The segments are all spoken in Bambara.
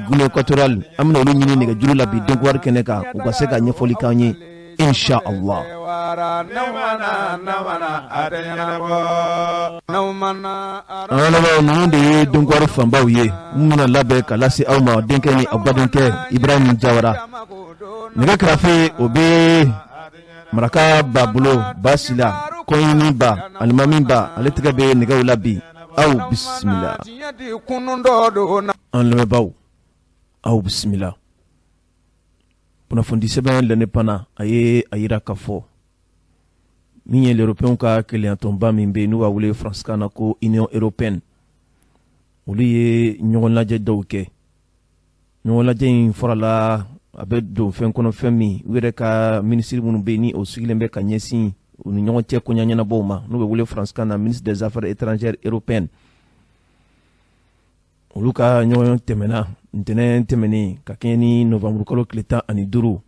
Guinée équatoriale amna olu ñini ne ga juru la bi donc war kene ka u ka se ka ñefoli kanye insha Allah non de donc war fambaw ye muna labe ka lasi awma denke ni abadenke Ibrahim Jawara ne ga krafe obe maraka babulo basila koyini ba almami ba aletika be ne ga labi aw bismillah an le baw aw bismillah pour fondi seben l'année pana aye ayira kafo minye l'européen ka kele antomba mimbe nous wa wule France kana ko Union européenne wuli ñogon laje dawke ñogon laje forala abe do fen kono femi were ka ministre munu be ni o sigile be ka nyesi ni ñogon te ko nyanya na boma nous wa wule France kana ministre des affaires étrangères européennes oluka ñogon temena ntene temeni ka keni novembre kolo kleta ani duru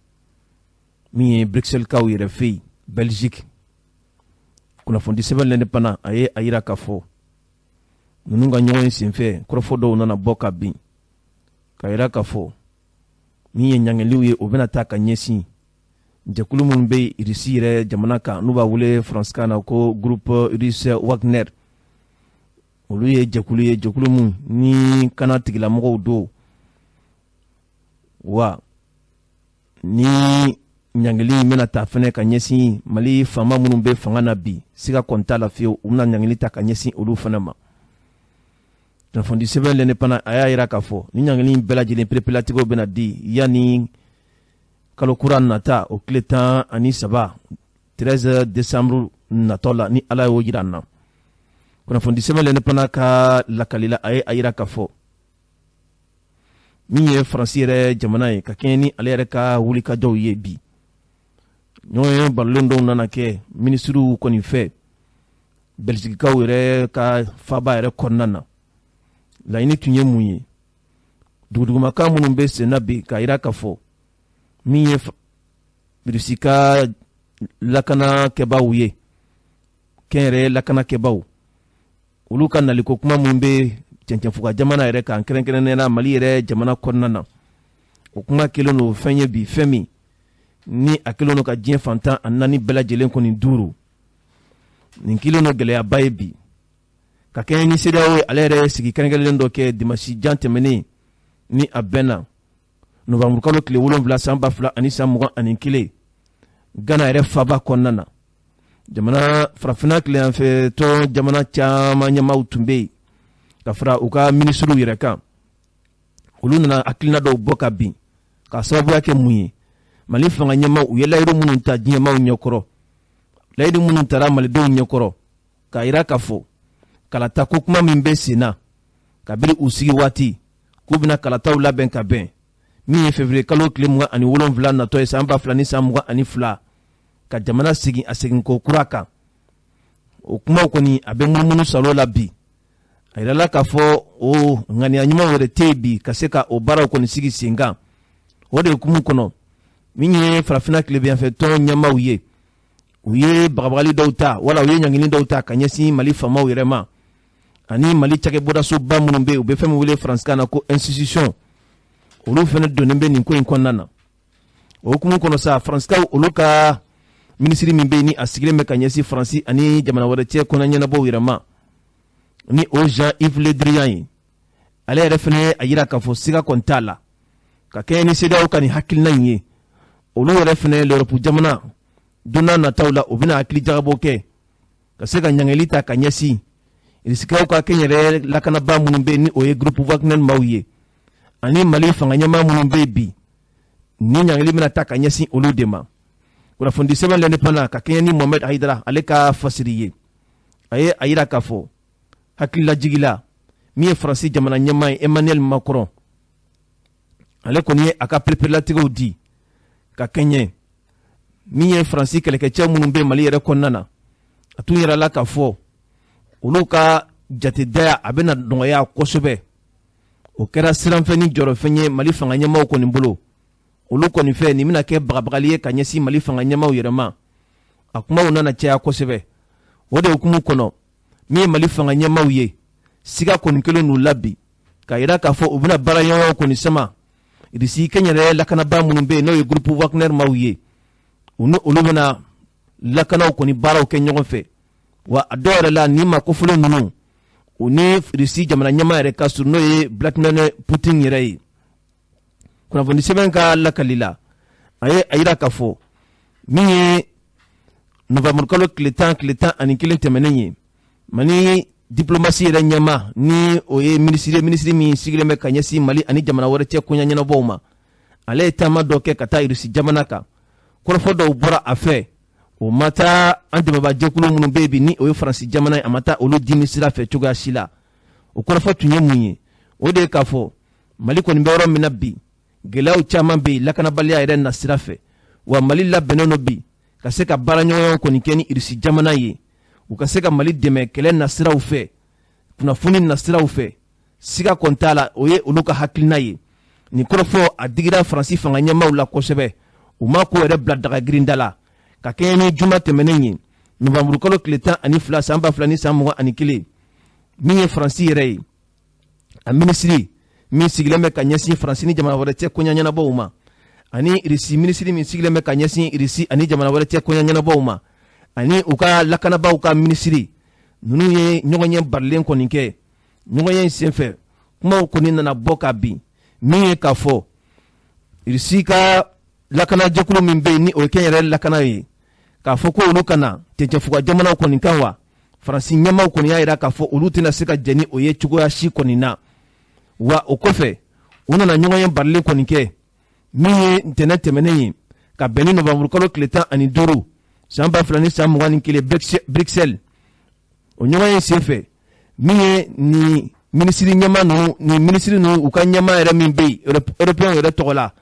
mi Bruxelles ka yere fi Belgique kuna fondi seben lende pana aye ayira kafo nunga ñogon sinfe krofo do nana boka bi ka ayira kafo mi nyangeliu ye obena ta ka nyesi jekulu mun be irisire jamana ka nuba wule France kana ko groupe russe Wagner olu ye jekulu mun ni kana tigila mogo do wa ni nyangeli mena ta fene ka nyesi mali fama munun be fanga na bi siga konta la fiyo umna nyangeli ta ka nyesi olu fana ma tan fondi seben lene pana aya ira ka fo ni nyangeli bela jile prepelatigo bena di yani kalo kuran nata o kletan ani saba 13 décembre natola ni ala yo jiranna kuna fondi seben lene pana ka lakalila aya ka fo mi ye francire jamana ye ka keni ale yɛrɛ ka wuli ka jɔw ye bi ɲɔgɔn barolen dɔw nana kɛ ministriw kɔni fɛ belgiquekaw yɛrɛ ka faba yɛrɛ kɔnɔna na laɲini tun ye mun ye dugudugumakan minnu bɛ senna bi ka yira ka fɔ min ye rusi ka lakanakɛbaw ye kɛnyɛrɛ lakanakɛbaw olu ka naliko kuma minnu bɛ cɛncɛnfuga jamana yɛrɛ kan kɛrɛnkɛrɛnnena Mali yɛrɛ jamana kɔnɔna na o kuma kelen no fɛn ye bi fɛn min ni a kelen no ka diɲɛ fantan a naani bɛɛ lajɛlen kɔni duuru nin kelen no gɛlɛyaba ye bi ka kɛɲɛ ni CEDEAO ye ale yɛrɛ sigi kɛrɛnkɛrɛnnen dɔ kɛ dimanche jan tɛmɛnen ni a bɛnna novembre kalo tile 7 san 2021 Ghana yɛrɛ faba kɔnɔna na jamana farafina tileyanfɛ tɔn jamana caman ɲɛmaw tun bɛ yen ka fara u ka ministriw yɛrɛ kan olu nana hakilina dɔw bɔ ka bin ka sababuya kɛ mun ye Mali fanga ɲɛmaw u ye layiru minnu ta diɲɛmaw ɲɛkɔrɔ layiru minnu tara malidenw ɲɛkɔrɔ ka yira ka fɔ kalata ko kuma min bɛ senna kabiri u sigi waati k'u bɛna kalataw labɛn ka bɛn min ye février kalo tile 27 natɔ ye san 2022 ka jamana segin a segin ko kura kan o kumaw kɔni a bɛ munumunu salo la bi a yirala k'a fɔ o ŋaniya ɲuman wɛrɛ tɛ bi ka se ka o baaraw kɔni sigi sen kan o de hukumu kɔnɔ min ye farafina tilebiyanfɛ tɔn ɲɛmaw ye u ye bagabagali dɔw ta wala u ye ɲangili dɔw ta ka ɲɛsin Mali famaw yɛrɛ ma ani Mali cakɛbɔdasoba minnu bɛ u bɛ fɛn min wele faransikan na ko institution olu fɛnɛ donnen bɛ nin ko in kɔnɔna na o hukumu kɔnɔ sa faransiskaw olu ka minisiri min bɛ ni a sigilen bɛ ka ɲɛsin faransi ani jamana wɛrɛ cɛ kɔnɔ ɲɛnabɔw yɛrɛ ma ni o Jean-Yves Le Drian ye ale yɛrɛ fɛnɛ a yira k'a fɔ siga kɔni t'a la ka kɛ ni CEDEAO ka nin hakilina in ye olu yɛrɛ fɛnɛ l'Europe jamana don n'a nataw la u bɛna hakili jagabɔ kɛ ka se ka ɲangɛli ta ka ɲɛsin risikaw ka kɛ yɛrɛ lakanaba minnu bɛ ni o ye groupe Wagner maaw ye ani Mali fanga ɲɛmaa minnu bɛ bi ni ɲangɛli bɛna ta ka ɲɛsin olu de ma kunnafoni sɛbɛn l'Indépendant ka kɛɲɛ ni Mohamed Haidara ale ka fasiri ye a ye a yira k'a fɔ hakililajigila min ye Faransi jamana ɲɛmaa ye Emmanuel Macron ale kɔni ye a ka perepelatigiw di ka kɛɲɛ min ye Faransi kɛlɛkɛcɛ minnu bɛ Mali yɛrɛ kɔnɔna na a tun yɛrɛ la k'a fɔ olu ka jatedaya a bɛna nɔgɔya kosɛbɛ o kɛra siranfɛn ni jɔrɔfɛn ye Mali fanga ɲɛmaaw kɔni bolo olu kɔni fɛ nin bɛna kɛ bagabagali ye ka ɲɛsin Mali fanga ɲɛmaaw yɛrɛ ma a kumaw nana caya kosɛbɛ o de hukumu kɔnɔ min ye Mali fanga ɲɛmaaw ye siga kɔni kelen n'u la bi ka yira k'a fɔ u bɛna baara ɲɔgɔn kɔni sama irisi kenya yɛrɛ lakanaba minnu bɛ yen n'o ye groupe Wagner maw ye olu bɛna lakanaw kɔni baaraw kɛ ɲɔgɔn fɛ wa a dɔw yɛrɛ la ni ma kofɔlen ninnu u ni irisi jamana ɲɛmaa yɛrɛ ka surun n'o ye Vladimir Putin yɛrɛ ye kunnafoni sɛbɛn ka lakali la a yira k'a fɔ min ye novembre kalo tile tan ani kelen tɛmɛnen ye Mali diplomasi yɛrɛ ɲɛma ni o ye minisiri min sigilen bɛ ka ɲɛsin Mali ani jamana wɛrɛ cɛ koɲa ɲɛnabɔw ma ale ye taama dɔ kɛ ka taa irisi jamana kan kɔrɔfɔ dɔw bɔra a fɛ o ma taa an dɛmɛbaa jɛkulu minnu bɛ yen bi ni o ye Faransi jamana ye a ma taa olu dimi sira fɛ cogoya si la o kɔrɔfɔ tun ye mun ye o de ye k'a fɔ Mali kɔni bɛ yɔrɔ min na bi gɛlɛyaw caman bɛ yen lakanabaliya yɛrɛ na sira fɛ wa Mali labɛnnen don bi ka se ka baara ɲɔgɔn kɔni kɛ ni irisi jamana ye u ka se ka Mali dɛmɛ kɛlɛ nasiraw fɛ kunnafoni nasiraw fɛ siga kɔni t'a la o ye olu ka hakilina ye nin kɔrɔfɔ a digira Faransi fanga ɲɛmaaw la kosɛbɛ u ma ko yɛrɛ bila daga girinda la ka kɛɲɛ ni juma tɛmɛnen ye novembre kalo tile 12 san 2021 min ye Faransi yɛrɛ ye a minisiri min sigilen bɛ ka ɲɛsin Faransi ni jamana wɛrɛ cɛ koɲa ɲɛnabɔw ma ani irisi minisiri min sigilen bɛ ka ɲɛsin irisi ani jamana wɛrɛ cɛ koɲa ɲɛnabɔw ma ani u ka lakanabaw ka minisiri ninnu ye ɲɔgɔn ɲɛ barilen kɔni kɛ ɲɔgɔn ɲɛ senfɛ kumaw kɔni nana bɔ ka bin min ye k'a fɔ irisi ka lakana jɛkulu min bɛ yen ni o ye kɛnyɛrɛ lakana ye k'a fɔ ko olu kana cɛncɛfuga jamanaw kɔni kan wa Faransi ɲɛmaw kɔni y'a jira k'a fɔ olu tɛna se ka jɛ ni o ye cogoya si kɔni na wa o kɔfɛ u nana ɲɔgɔn ye barilen kɔni kɛ min ye ntɛnɛn tɛmɛnen ye ka bɛn ni novembre kalo tile 15 san 2021 Bruxelles o ɲɔgɔn ye senfɛ min ye ni minisiri ɲɛma ninnu u ka ɲɛma yɛrɛ min bɛ yen européen yɛrɛ tɔgɔ la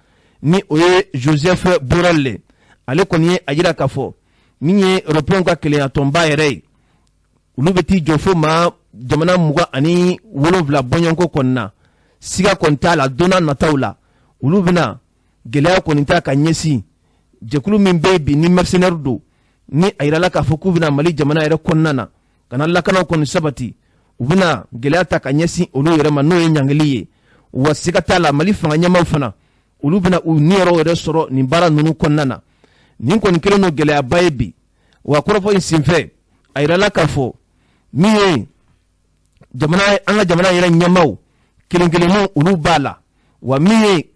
ni o ye Joseph Borrell ale kɔni ye a jira k'a fɔ min ye européen ka keleyatɔnba yɛrɛ ye olu bɛ t'i jɔ fo maa jamana 27 bɔɲɔgɔnko kɔni na siga kɔni t'a la donna nataw la olu bɛna gɛlɛya kɔni t'a ka ɲɛsin jɛkulu min bɛ yen bi ni mercenaire don ni a yirala k'a fɔ k'u bɛna Mali jamana yɛrɛ kɔnɔna na ka na lakanaw kɔni sabati u bɛna gɛlɛya ta ka ɲɛsin olu yɛrɛ ma n'o ye ɲangili ye wa siga t'a la Mali fanga ɲɛmaw fana olu bɛna u niyɔrɔ yɛrɛ sɔrɔ nin baara ninnu kɔnɔna na nin kɔni kelen don gɛlɛyaba ye bi wa kɔrɔfɔ in senfɛ a yirala k'a fɔ min ye an ka jamana yɛrɛ ɲɛmaw kelen-kelenninw olu b'a la wa min ye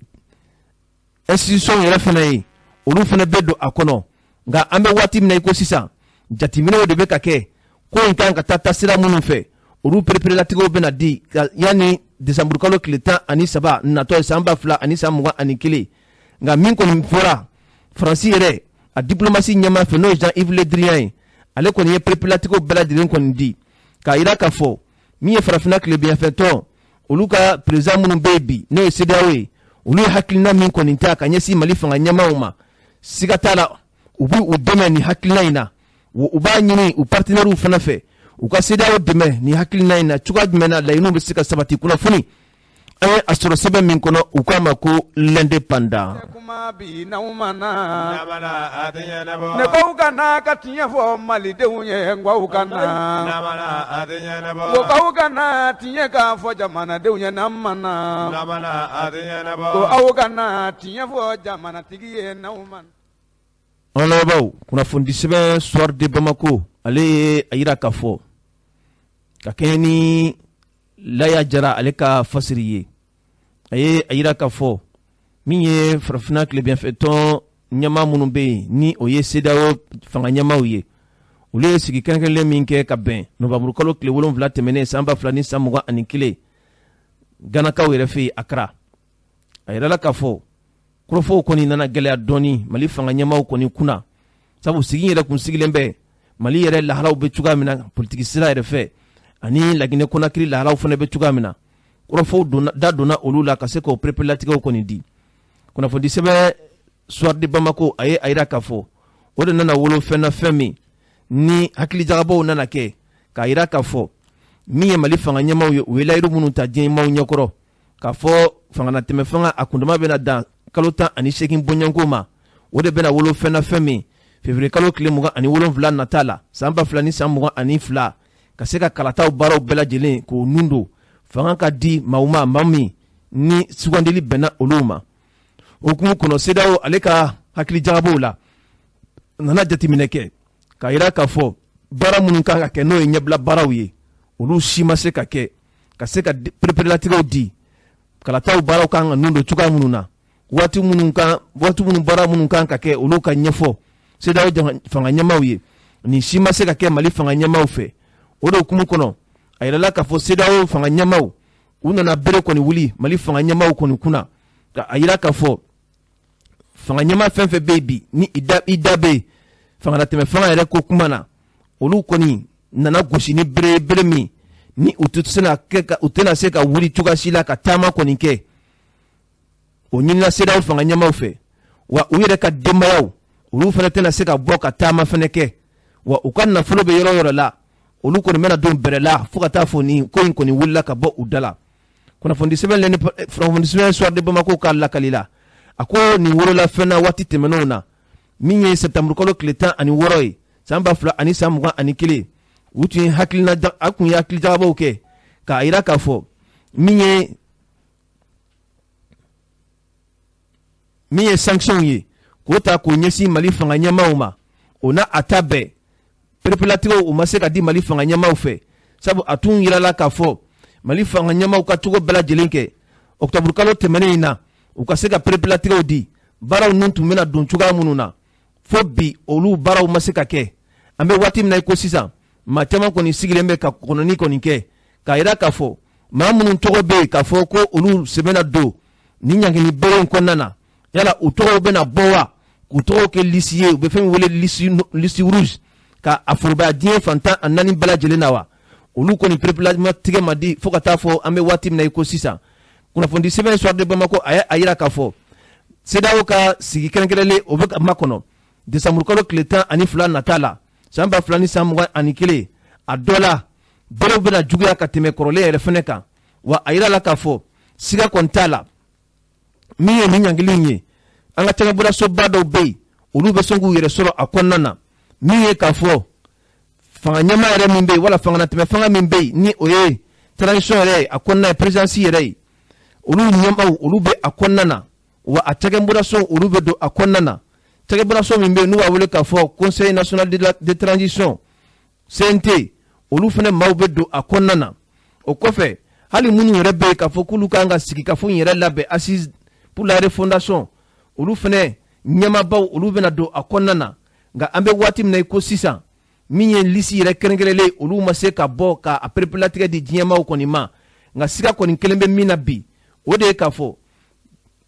institution yɛrɛ fana ye olu fana bɛ don a kɔnɔ nka an bɛ waati min na i ko sisan jateminɛw de bɛ ka kɛ ko in kan ka taa sira minnu fɛ olu pereperelatigɛw bɛna di yanni décembre kalo tile 13 natɔ ye san 2021 nka min kɔni fɔra Faransi yɛrɛ a diplomasi ɲɛmaa fɛ n'o ye Jean-Yves Le Drian ye ale kɔni ye pereperelatigɛw bɛɛ lajɛlen kɔni di k'a jira k'a fɔ min ye farafinna tilebinyanfɛtɔn olu ka président minnu bɛ yen bi n'o ye CEDEAO ye olu ye hakilina min kɔni ta ka ɲɛsin Mali fanga ɲɛmaaw ma siga t'a la u b'u dɛmɛ nin hakilina in na u b'a ɲini u partenaires fana fɛ u ka CEDEAO dɛmɛ nin hakilina in na cogoya jumɛn na laɲiniw bɛ se ka sabati kunnafoni an ye a sɔrɔ sɛbɛn min kɔnɔ u k'a ma ko l'indépendant ne ko kana ka tiɲɛ fɔ malidenw ye nkaw kana ko aw kana tiɲɛ k'a fɔ jamanadenw ye n'an mana ko aw kana tiɲɛ fɔ jamanatigi ye n'aw mana. An lamɛnbaaw kunnafoni sɛbɛn soir de Bamako ale ye a jira k'a fɔ ka kɛɲɛ ni Laya Jara ale ka fasiri ye a ye a jira k'a fɔ min ye farafinna tilebinyanfɛtɔn ɲɛmaa minnu bɛ yen ni o ye CEDEAO fanga ɲɛmaaw ye olu ye sigi kɛrɛnkɛrɛnlen min kɛ ka bɛn novembre kalo tile 7 tɛmɛnen san 2021 Ganakaw yɛrɛ fɛ yen Accra a yirala k'a fɔ kɔrɔfɔw kɔni nana gɛlɛya dɔɔni Mali fanga ɲɛmaaw kɔni kunna sabu sigi yɛrɛ kun sigilen bɛ Mali yɛrɛ lahalaw bɛ cogoya min na politiki sira yɛrɛ fɛ ani Laginɛ Conakry lahalaw fana bɛ cogoya min na kɔrɔfɔw da donna olu la ka se k'o pereperelatigɛw kɔni di kunnafoni sɛbɛn soir de Bamako a ye a jira k'a fɔ o de nana wolo fɛn na fɛn min ni hakilijagabaw nana kɛ k'a jira k'a fɔ min ye Mali fanga ɲɛmaaw ye u ye layiru minnu ta diɲɛ maaw ɲɛkɔrɔ k'a fɔ fanganatɛmɛ fanga a kundama bɛna dan kalo 18 bɔɲɔgɔnko ma o de bɛna wolo fɛn na fɛn min février kalo tile 27 nata la san 2022 ka se ka kalataw baaraw bɛɛ lajɛlen k'o nun don fanga ka di mauma mami ni sugandili bena oluma okumu kono CEDEAO ale ka hakili jagabo la nana jateminɛ kɛ ka yira ka fɔ baara minnu kan ka kɛ n'o ye ɲɛbila baaraw ye olu si ma se ka kɛ ka se ka pereperelatigɛw di kalataw baaraw kan ka nun don cogoya minnu na waati minnu baara minnu kan ka kɛ olu ka ɲɛfɔ CEDEAO fanga ɲɛmaw ye ni si ma se ka kɛ Mali fanga ɲɛmaw fɛ o de hukumu kɔnɔ a yirala ka fɔ CEDEAO fanga ɲɛmaw u nana bere kɔni wuli Mali fanga ɲɛmaw kɔni kunna ka a yira ka fɔ fanga ɲɛma fɛn fɛn bɛ bi ni i da bɛ fanga tɛmɛ fanga yɛrɛ ko kuma na olu kɔni nana gosi ni bere min ni u tɛna se ka wuli cogoya si la ka taama kɔni kɛ o ɲinina CEDEAO fanga ɲɛmaw fɛ wa u yɛrɛ ka denbayaw olu fana tɛna se ka bɔ ka taama fana kɛ wa u ka nafolo bɛ yɔrɔ yɔrɔ la olu kɔni bɛna don bɛrɛ la fo ka taa fɔ ni ko in kɔni wulila ka bɔ u da la kunnafoni sɛbɛn soir de Bamako ka lakali la a ko nin wolola fɛn na waati tɛmɛnenw na min ye septembre kalo tile 16 ye san 2021 u tun ye hakili jagabaw kɛ k'a yira k'a fɔ min ye sanction ye k'o ta k'o ɲɛsin Mali fanga ɲɛmaw ma o na a ta bɛɛ pereperelatigɛw u ma se ka di Mali fanga ɲɛmaw fɛ sabu a tun yirala k'a fɔ Mali fanga ɲɛmaw ka cogo bɛɛ lajɛlen kɛ octobre kalo tɛmɛnen in na u ka se ka pereperelatigɛw di baaraw nun tun bɛna don cogoya minnu na fo bi olu baaraw ma se ka kɛ an bɛ waati min na i ko sisan maa caman kɔni sigilen bɛ ka kɔnɔni kɔni kɛ k'a yira k'a fɔ maa minnu tɔgɔ bɛ yen k'a fɔ ko olu sɛbɛnna don ni ɲangini bere in kɔnɔna na yala u tɔgɔw bɛna bɔ wa k'u tɔgɔw kɛ lisi ye u bɛ fɛn min wele lisi rouge ka a forobaya diɲɛ fantan a 4 bɛɛ lajɛlen na wa olu kɔni pereperelatigɛ ma di fo ka taa fɔ an bɛ waati min na i ko sisan kunnafoni sɛbɛn soir de Bamako a yira k'a fɔ CEDEAO ka sigi kɛrɛnkɛrɛnlen o bɛ ka makɔnɔ décembre kalo tile 12 nata la san 2021 a dɔ la berew bɛna juguya ka tɛmɛ kɔrɔlen yɛrɛ fɛnɛ kan wa a yira la k'a fɔ siga kɔni t'a la min ye nin ɲangili ye an ka cakɛbɔdasoba dɔw bɛ yen olu bɛ sɔn k'u yɛrɛ sɔrɔ a kɔnɔna na min ye k'a fɔ fanga ɲɛma yɛrɛ min bɛ yen wala fanga natɛmɛ fanga min bɛ yen ni o ye transition yɛrɛ a kɔnɔna ye présidence yɛrɛ ye olu ɲɛmaw olu bɛ a kɔnɔna na wa a cakɛbɔdaso olu bɛ don a kɔnɔna na cakɛbɔdaso min bɛ yen n'u b'a wele k'a fɔ conseil national de transition CNT olu fana maaw bɛ don a kɔnɔna na o kɔfɛ hali minnu yɛrɛ bɛ yen k'a fɔ k'olu kan ka sigi ka fɔ yɛrɛ labɛn assise pour la refondation olu fana ɲɛmaabaw olu bɛna don a kɔnɔna na nka an bɛ waati min na i ko sisan min ye lisi yɛrɛ kɛrɛnkɛrɛnlen olu ma se ka bɔ k'a pereperelatigɛ di diɲɛmaaw kɔni ma nka siga kɔni kelen bɛ min na bi o de ye k'a fɔ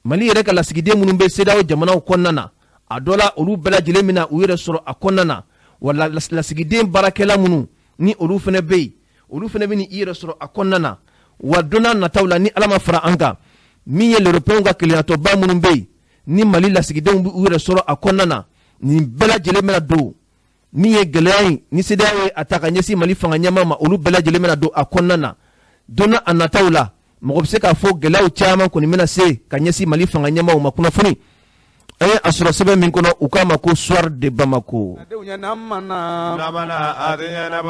Mali yɛrɛ ka lasigiden minnu bɛ CEDEAO jamanaw kɔnɔna na a dɔ la olu bɛɛ lajɛlen bɛna u yɛrɛ sɔrɔ a kɔnɔna na wa lasigiden baarakɛla minnu ni olu fana bɛ yen olu fana bɛ i yɛrɛ sɔrɔ a kɔnɔna na wa don n'a nataw la ni Ala ma fara an kan min ye l'Européen ka kelennatɔba minnu bɛ yen ni Mali lasigidenw bɛ u yɛrɛ sɔrɔ a kɔnɔna na nin bɛɛ lajɛlen bɛna don min ye gɛlɛya in ni CEDEAO ye a ta ka ɲɛsin Mali fanga ɲɛma ma olu bɛɛ lajɛlen bɛna don a kɔnɔna na don n'a nataw la mɔgɔ bɛ se k'a fɔ gɛlɛyaw caman kɔni bɛna se ka ɲɛsin Mali fanga ɲɛmaw ma kunnafoni an ye a sɔrɔ sɛbɛn min kɔnɔ u k'a ma ko soir de Bamako.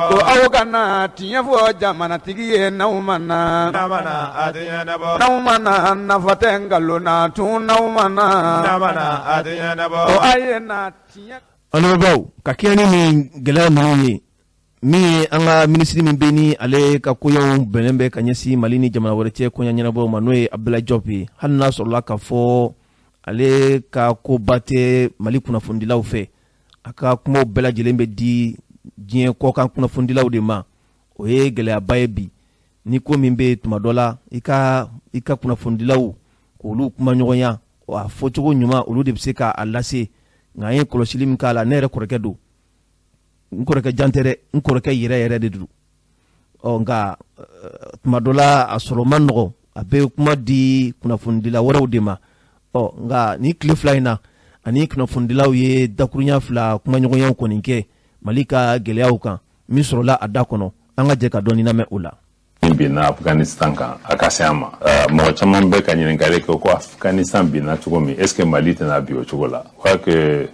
ko aw kana tiɲɛ fɔ jamanatigi ye n'aw ma na n'aw ma na nafa tɛ nkalon na tun n'aw ma na ko a ye na tiɲɛ. an lamɛnbaaw ka kɛɲɛ ni nin gɛlɛya ninnu ye min ye an ka minisiri min bɛ ni ale ka koɲɛw bɛnnen bɛ ka ɲɛsin Mali ni jamana wɛrɛ cɛ koɲɛ ɲɛnabɔw ma n'o ye Abdoulaye Diop ye hali n'a sɔrɔla ka fɔ ale ka koba tɛ Mali kunnafonidilaw fɛ a ka kumaw bɛɛ lajɛlen bɛ di diɲɛ kɔkan kunnafonidilaw de ma o ye gɛlɛyaba ye bi ni ko min bɛ tuma dɔ la i ka kunnafonidilaw k'olu kuma ɲɔgɔnya a fɔcogo ɲuman olu de bɛ se k'a lase nka an ye kɔlɔsili min k'a la ne yɛrɛ kɔrɔkɛ don n kɔrɔkɛ jan tɛ dɛ n kɔrɔkɛ yɛrɛ de don nka tuma dɔ la a sɔrɔ man nɔgɔ a bɛ kuma di kunnafonidila wɛrɛw de ma nka ni tile fila in na ani kunnafonidilaw ye dakurunya fila kumaɲɔgɔnyaw kɔni kɛ Mali ka gɛlɛyaw kan min sɔrɔla a da kɔnɔ an ka jɛ ka dɔɔni lamɛn o la. bina Afghanistan kan akasema mo chama mbe ka nyingale ko Afghanistan bina tugomi est-ce que Mali tena bio tugola kwa que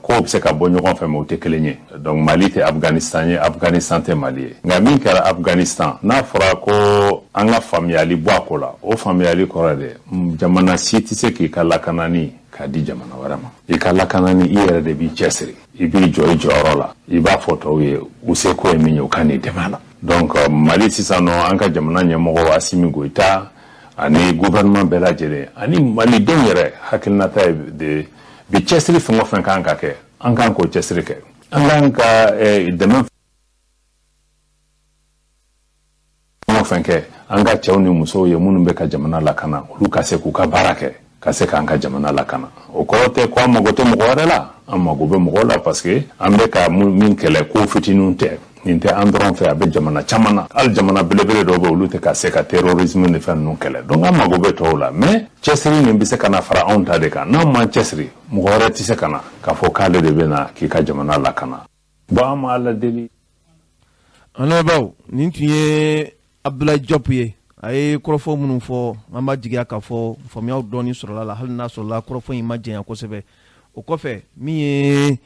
ko se ka bonyo kon femme o tekelenye donc Mali te Afghanistan te Mali ngamin kala Afghanistan na fora ko anga familiali bwakola o familiali korade jamana siti se ki kala kanani ka di jamana warama e kala kanani iyere de bi chesri ibi joy jorola iba photo ye useko eminyo kani demala donc Mali sisano anka jamana nyamogo Assimi Goïta ani gouvernement bela jere ani Mali donyere hakilnata de bi chesri fongo fankan ka ke ankan ko chesri ke anka demain fanke anga chawni muso ye munu be ka jamana lakana ulu kase ku ka barake kase ka anga jamana lakana o korote kwa mogote mogorela amma gobe mogola parce que ambe ka min kele ko fitinunte ninte andron fe abe jamana chamana al jamana belebele do be ulu te kase ka terrorisme ne fa non kele donc amma gobe to la mais chesri ni mbise kana fara onta de ka na man chesri mogore ti se kana ka fo kale de bena ki ka jamana lakana ba ma ala deli ana baw nintiye Abdoulaye Diop ye ay korofo munun fo amba jigiya ka fo famiyaw doni sorola la halna sorola korofo yi majenya ko sebe o kofe mi ye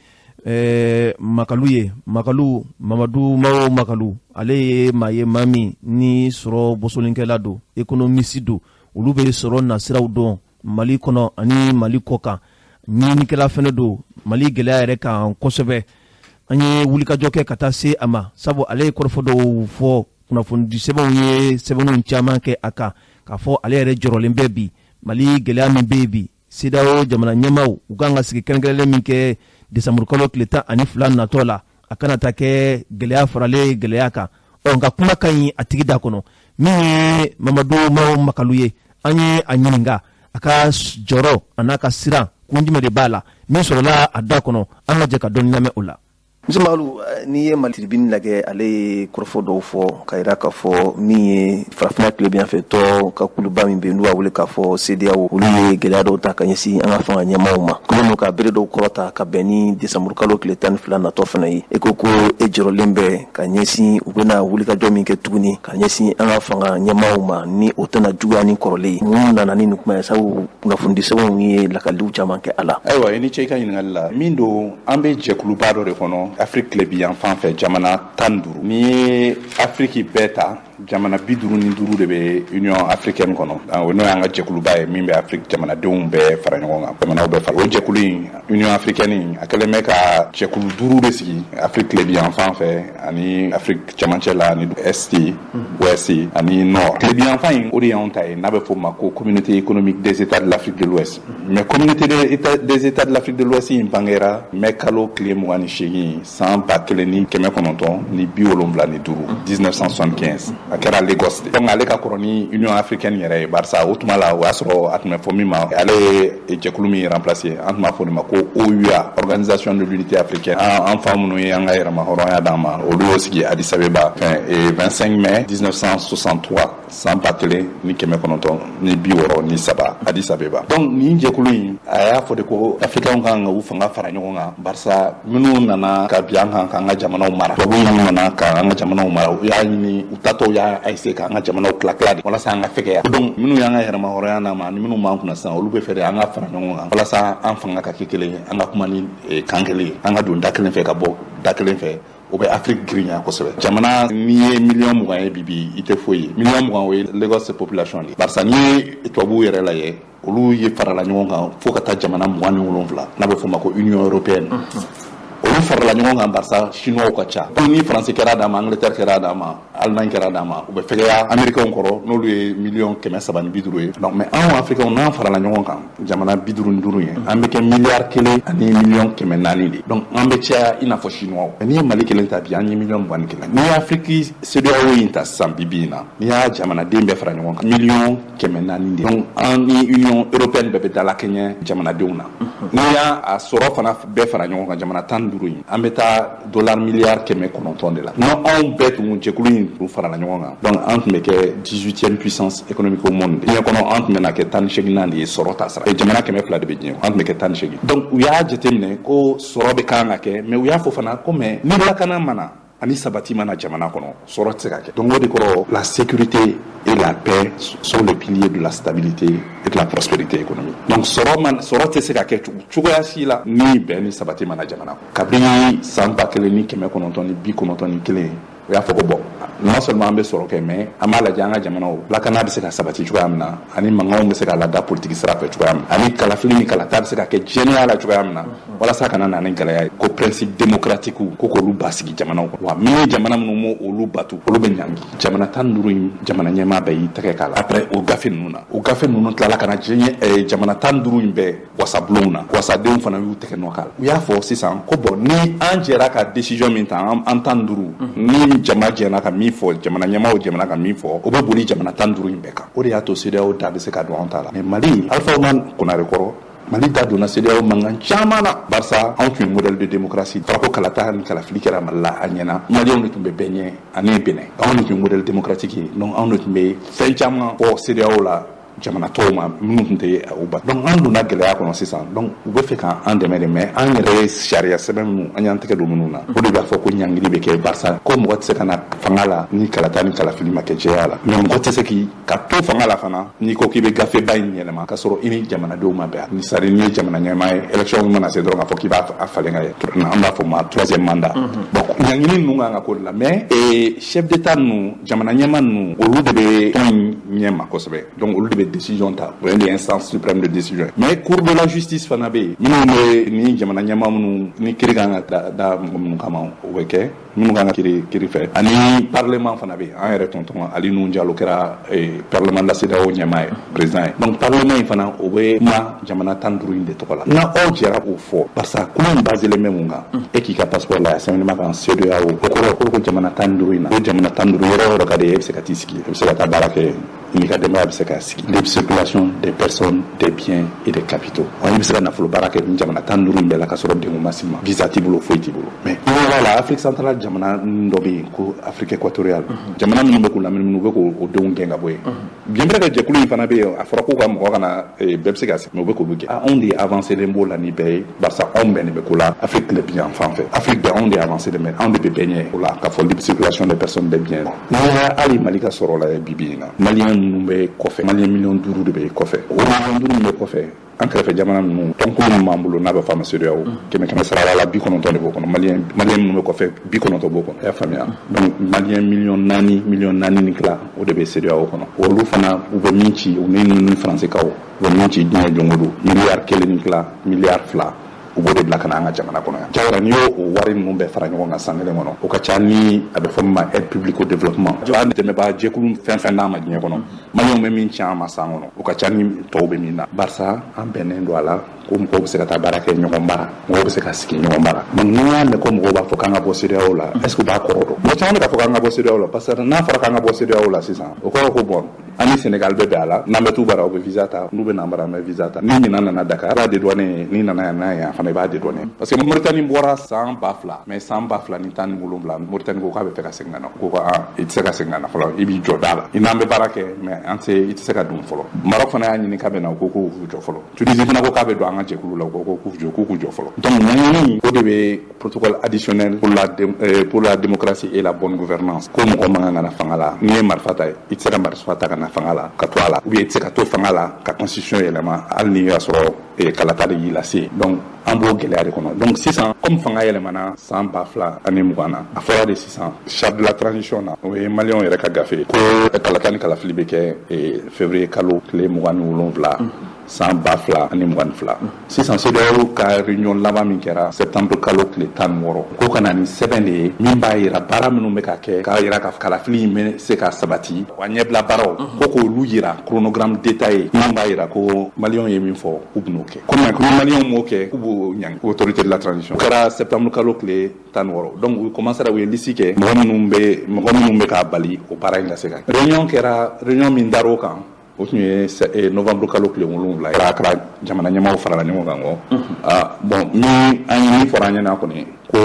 makalu Mamadou Mawo Makalu ale maye mami ni soro bosolinkela do économiste do olu be soro na siraw don Mali kono ani Mali koka ni kala fene do Mali gele yere kan ko sebe anye wulika joke kata se ama sabo ale korofo do fo kuna fundi sebon chama ke aka ka fo ale yere jorolen bebi Mali gele mi bebi sidao jamana nyamau uganga sigi kengele minke Desamur kolo kleta ani fulan na tola akana take gelea farale geleaka onga kuma kai atigida kono mi Mamadou Mawo Makaluye anye anyininga aka joro anaka sira kunjime de bala mi sorola adakono anga je ka don nyame ula Jamalu ni ye maltribine lage ale korofo do fo kaira ka fo mi frafna club bien fait to ka kuluba mi be nuwa wule ka fo CDAO uli gela do ta kanyesi anga fa nyamauma ko ka bere do korota ka beni Desamur kalo kletan flan na to fana yi e koko e joro lembe kanyesi ubena wule ka jomi ke tuguni kanyesi anga fa nyamauma ni otana juwa ni korole mun na nani kuma sa na fundi so wi la ka lu chama ke ala aywa ni cheka yin ngalla mindo ambe je kuluba do rekono Afrique lebi enfant fait jamana tanduru ni Afrique beta jamana biduru ni duru de be Union africaine kono no anga jekulu bae mimbe Afrique jamana deumbe farangonga jamana be faro jekulu Union africaine akele meka jekulu duru de sigi Afrique lebi enfant fait ani Afrique jamanchela ni est ouest ani nord lebi enfant oriental na be fo mako communauté économique des États de l'Afrique de l'Ouest mais communauté des États de l'Afrique de l'Ouest in bangera mekalo klemu ani shigi sans bakeleni keme kononton ni biolombla ni duru 1975 akera Lagos donc ale ka koroni Union africaine yere barça outumala wasro atme fomima ale ejekulumi remplacer antma fonima ko OUA organisation de l'unité africaine en famuno yanga yera ma horoya dama olu sigi Addis Abeba et 25 mai 1963 sans batele ni keme kononton ni biworo ni saba Addis Abeba donc ni jekulumi aya fode ko africain nga ufanga faranyonga barça minu nana ka bianga kanga jamana umara to bu nana kanga jamana umara ya ni utato ya aise kanga jamana uklaklade wala sa nga feke ya donc minu yanga herma horana ma ni minu ma kuna sa olu be fere anga faranyonga wala sa enfanga ka kekele anga kuma ni kankele anga do ndakelen fe ka bo dakelen fe o be Afrique grinya ko sebe jamana ni million mugan bibi ite foyi million mugan we Lagos population li barsa ni to bu yere la ye olu ye farala nyonga fo ka ta jamana mugan ni wolonfla na be fo mako Union européenne olu farala nyonga barsa chinois ko cha ni français kera dama Angleterre kera dama Allemagne kera dama o be feya américain koro no lu million keme sabani biduru ye donc mais en Afrique on a farala nyonga jamana biduru nduru ye ambe ke milliard kele ani million keme nani li donc ambe cha ina fo chinois ni Mali kele ta bi ani million ban kele ni Afrique c'est de o inta sambibina ni ya jamana dembe farala nyonga million keme nani li donc en Union européenne be dala Kenya jamana deuna ni ya a soro fana be farala nyonga jamana tan ambeta dollar milliard keme kononton de la non on bet mon jekulu pour faire la nyonga donc entre me ke 18e puissance économique au monde bien kono entre me na ke tan sheginandi sorota sara e jamana keme fla de bedien entre me ke tan shegi donc uya jetemne ko sorobe kanga ke me uya fo fana ko me ni la kana mana ani sabati mana jamana kono sɔrɔ tɛ se ka kɛ donc o de kɔrɔ la sécurité et la paix sont les piliers de la stabilité et de la prospérité économique donc sɔrɔ tɛ se ka kɛ cogoya si la ni bɛn ni sabati mana jamana kɔnɔ kabini san 1991 o y'a fɔ ko bon non seulement an bɛ sɔrɔ kɛ mais an b'a lajɛ an ka jamanaw lakana bɛ se ka sabati cogoya min na ani mankanw bɛ se ka lada politique sira fɛ cogoya min na ani kalafili ni kalata bɛ se ka kɛ jɛnɛya la cogoya min na walasa kana na ni gɛlɛya ye ko principe démocratique ko k'olu basigi jamanaw kɔnɔ wa min ye jamana minnu m'o olu batu olu bɛ ɲangi jamana 15 in jamana ɲɛmaa bɛɛ y'i tɛgɛ k'a la après o gafe ninnu na o gafe ninnu tilala ka na jamana 15 in bɛɛ wasabulonw na wasadenw fana y'u tɛgɛ nɔ k'a la u y'a fɔ sisan ko bon ni an jɛra ka décision min ta an 15 ni jama jɛna ka min fɔ jamana ɲɛmaaw jɛna ka min fɔ o bɛ boli jamana 15 in bɛɛ kan o de y'a to CEDEAO da bɛ se ka don an ta la mais Mali Alpha Oumar Konare kɔrɔ Mali da donna CEDEAO mankan caman na barisa anw tun ye modèle de démocratie fɔra ko kalata ni kalafili kɛra Mali la a ɲɛna Maliens de tun bɛ bɛɛ ɲɛ ani Benin anw de tun ye modèle démocratique ye donc anw de tun bɛ fɛn caman fɔ CEDEAO la jamana tɔw ma minnu tun tɛ u ba donc an donna gɛlɛya kɔnɔ sisan donc u bɛ fɛ k'an dɛmɛ de mais an yɛrɛ ye sariya sɛbɛn minnu an y'an tɛgɛ don minnu na o de b'a fɔ ko ɲangili bɛ kɛ barisa ko mɔgɔ tɛ se ka na fanga la ni kalata ni kalafili ma kɛ jɛya la mais mɔgɔ tɛ se ka to fanga la fana n'i ko k'i bɛ gafeba in yɛlɛma ka sɔrɔ i ni jamanadenw ma bɛn ni sari ni ye jamana ɲɛmaa ye élection mana se dɔrɔn k'a fɔ k'i b'a falen ka ye an b'a fɔ ma 3e mandat bon ɲangili ninnu kan ka k'o de la mais chef d'état ninnu jamana ɲɛmaa ninnu olu de bɛ tɔn ɲɛma kosɛbɛ donc olu de bɛ décision ta o ye instance suprême de décision mais cour de la justice fana bɛ yen minnu bɛ ni jamana ɲɛmaa minnu ni kiiri kan ka da mɔgɔ minnu kama o bɛ kɛ minnu kan ka kiiri fɛ ani parlement fana bɛ yen an yɛrɛ tonton Ali Nuhu Jalo kɛra parlement la CEDEAO ɲɛmaa ye président ye donc parlement in fana o bɛ kuma jamana 15 in de tɔgɔ la n'a aw jɛra k'o fɔ barisa kuma in baselen bɛ mun kan e k'i ka passeport la sɛbɛnni kan CEDEAO o kɔrɔ ko jamana 15 in na o jamana 15 yɔrɔ o yɔrɔ ka di e bɛ se ka t'i sigi e bɛ se ka taa baara kɛ ni ka denbaya bɛ se ka sigi libre circulation des personnes des biens et des capitaux wa i bɛ se ka nafolo baara kɛ ni jamana 15 in bɛɛ la ka sɔrɔ degun ma s'i ma visa t'i bolo foyi t'i bolo mais la Afrique centrale jamana dɔ bɛ yen ko Afrique équatoriale jamana minnu bɛ k'u lamini minnu bɛ k'o denw gɛn ka bɔ yen bien vrai que jɛkulu in fana bɛ yen a fɔra k'u ka mɔgɔ kana bɛɛ bɛ se ka sigi mais u bɛ k'olu gɛn anw de ye avancé len b'o la ni bɛɛ ye barisa anw bɛnnen bɛ ko la Afrique tile bi yan fan fɛ Afrique bɛɛ anw de ye avancé len bɛ anw de bɛ bɛɛ ɲɛ o la ka fɔ libre circulation des personnes des biens n'an y'a hali Mali ka sɔrɔ la bi in na Malien ninnu bɛ kɔfɛ Malien million 5 de bɛ kɔfɛ o million 5 min bɛ kɔfɛ an kɛrɛfɛ jamana ninnu tɔnkulu minnu b'an bolo n'a bɛ f'a ma CEDEAO 100 sara la 90 de b'o kɔnɔ Malien minnu bɛ kɔfɛ 90 b'o kɔnɔ i y'a faamuya donc Malien million 4 ni tila o de bɛ CEDEAO kɔnɔ olu fana u bɛ min ci u ni Faransikaw u bɛ min ci diɲɛ jɔn o don miliyari 1 ni tila miliyari 2 u b'o de bila ka na an ka jamana kɔnɔ yan jawara n'i y'o wari ninnu bɛɛ fara ɲɔgɔn kan san kelen kɔnɔ o ka ca ni a bɛ fɔ min ma aide publique au développement an dɛmɛbaga jɛkulu fɛn fɛn n'a ma diɲɛ kɔnɔ Maliyɛnw bɛ min ci an ma san kɔnɔ o ka ca ni tɔw bɛ min na barisa an bɛnnen don a la ko mɔgɔw bɛ se ka taa baara kɛ ɲɔgɔn bara mɔgɔw bɛ se ka sigi ɲɔgɔn bara donc n'i y'a mɛn ko mɔgɔw b'a fɔ k'an ka bɔ CEDEAO la est ce que u b'a kɔrɔ dɔn mɔgɔ caman bɛ k'a fɔ k'an ka bɔ CEDEAO la parce que n'a fɔra k'an ka bɔ CEDEAO la sisan o kɔrɔ ko bon an ni Sénégal bɛ bɛn a la n'an bɛ t'u bara u bɛ visa ta n'u bɛ n'an bara an bɛ visa ta ni ɲinan nana Dakar a b'a dédouaner n'i nana yan n'a ye yan fana i b'a dédouaner parce que Mauritanie bɔra san 2000 mais san 2017 Mauritanie ko k'a bɛ fɛ ka segin ka na ko i tɛ se ka segin ka na fɔlɔ i b'i jɔ da la i n'an bɛ baara kɛ mais an tɛ i tɛ se ka don fɔlɔ Maroc fana y'a ɲini k'a bɛ na ko k'u jɔ fɔlɔ Tunisie fana ko k'a bɛ don an ka jɛkulu la ko k'u jɔ fɔlɔ donc ɲɛɲini o de bɛ protocole additionnel pour la démocratie et la bonne gouvernance ko mɔgɔ man kan ka na fanga la n'i ye marifa ta i tɛ se ka marifa ta ka na fanga la ka to a la ou bien i tɛ se ka to fanga la ka constitution yɛlɛma hali n'i y'a sɔrɔ kalata de y'i lase donc an b'o gɛlɛya de kɔnɔ donc sisan comme fanga yɛlɛmana san 2020 na a fɔra de sisan charte de la transition na o ye Maliyɛnw yɛrɛ ka gafe ko kalata ni kalafili bɛ kɛ février kalo tile 27 san 2022 sisan CEDEAO ka réunion laban min kɛra septembre kalo tile 16 ko ka na ni sɛbɛn de ye min b'a yira baara minnu bɛ ka kɛ k'a yira ka kalafili in bɛ se ka sabati wa ɲɛbila baaraw ko k'olu yira chronogramme détaillé min b'a yira ko Maliyɛnw ye min fɔ k'u bɛn'o kɛ ko Maliyɛnw m'o kɛ k'u b'o ɲangi autorité de la transition o kɛra septembre kalo tile 16 donc u commencera u ye liste kɛ mɔgɔ minnu bɛ k'a bali o baara in ka se ka kɛ réunion min dar'o kan o tun ye novembre kalo tile 7 ye kɛra jamana ɲɛmaaw farala ɲɔgɔn kan kɔ bon ni an ye min fɔra an ɲɛna kɔni ko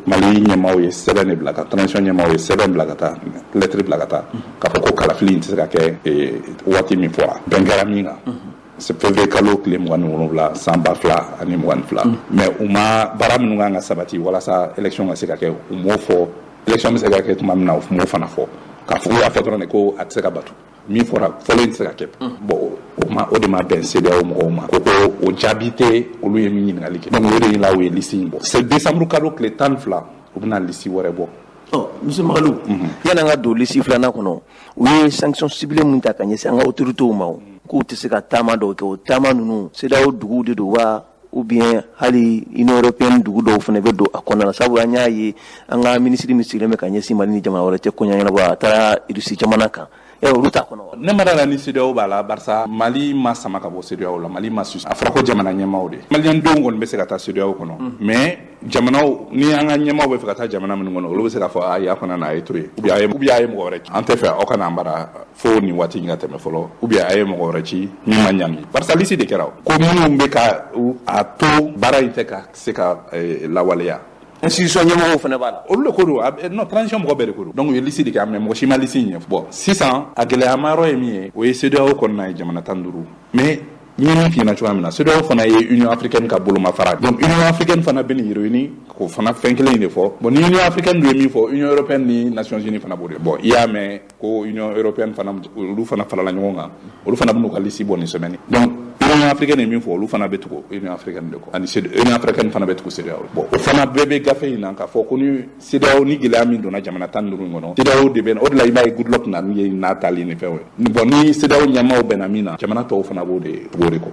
Mali ɲɛmaaw ye sɛbɛn de bila ka transition ɲɛmaaw ye sɛbɛn bila ka taa lettre bila ka taa k'a fɔ ko kalafili in tɛ se ka kɛ waati min fɔra bɛn kɛra min kan février kalo tile 27 san 2022 mais u ma baara minnu kan ka sabati walasa élection ka se ka kɛ u m'o fɔ élection bɛ se ka kɛ tuma min na o fana fɔ k'a fɔ y'a fɔ dɔrɔn de ko a tɛ se ka batu min fɔra fɔlɔ in tɛ se ka kɛ bon o de ma bɛn CEDEAO mɔgɔw ma ko o jaabi tɛ olu ye min ɲininkali kɛ donc o de la o ye liste in bɔ c'est décembre kalo tile 12 u bɛna liste wɛrɛ bɔ. Monsieur Magalou yan'an ka don liste filanan kɔnɔ u ye sanction ciblée mun ta ka ɲɛsin an ka autorités ma k'u tɛ se ka taama dɔw kɛ o taama ninnu CEDEAO duguw de don wa ou bien hali Union européenne dugu dɔw fana bɛ don a kɔnɔna na sabu an y'a ye an ka ministre min sigilen bɛ ka ɲɛsin Mali ni jamana wɛrɛ cɛ ko ɲɛnabɔ a taara Russie jamana kan olu t'a kɔnɔ ne ma dala ni CEDEAO b'a la barisa Mali ma sama ka bɔ CEDEAO la Mali ma susu a fɔra ko jamana ɲɛmaaw de Malien denw kɔni bɛ se ka taa CEDEAO kɔnɔ mais jamanaw ni an ka ɲɛmaaw bɛ fɛ ka taa jamana minnu kɔnɔ olu bɛ se k'a fɔ ayi a kana na a ye to ye ou bien a ye mɔgɔ wɛrɛ ci an tɛ fɛ aw kana an bara fo nin waati in ka tɛmɛ fɔlɔ ou bien a ye mɔgɔ wɛrɛ ci min ma ɲangi barisa liste de kɛra ko minnu bɛ ka a to baara in tɛ ka se ka lawaleya institution ɲɛmɔgɔw fana b'a la olu de ko don non transition mɔgɔ bɛɛ de ko don donc u ye liste de kɛ mais mɔgɔ si ma liste ɲɛ bon sisan a gɛlɛyama yɔrɔ ye min ye o ye CEDEAO kɔnɔna ye jamana 15 mais ɲini fina cogoya min na CEDEAO fana ye Union africaine ka boloma fara donc Union africaine fana bɛ nin réuni ko fana fɛn kelen de fɔ bon ni Union africaine dun ye min fɔ Union européenne ni Nations unies fana b'o de bon i y'a mɛn ko Union européenne fana olu fana farala ɲɔgɔn kan olu fana bɛ n'u ka liste bɔ nin semaine donc Union africaine ye min fɔ olu fana bɛ tugu Union africaine de kɔ ani Union africaine fana bɛ tugu CEDEAO bon o fana bɛɛ bɛ gafe in na k'a fɔ ko ni CEDEAO ni gɛlɛya min donna jamana 15 in kɔnɔ CEDEAO de bɛ o de la i b'a ye Goodluck na min ye n'a taali ni fɛn ye bon ni CEDEAO ɲɛmaaw bɛnna min na jamana tɔw fana b'o de kɔ.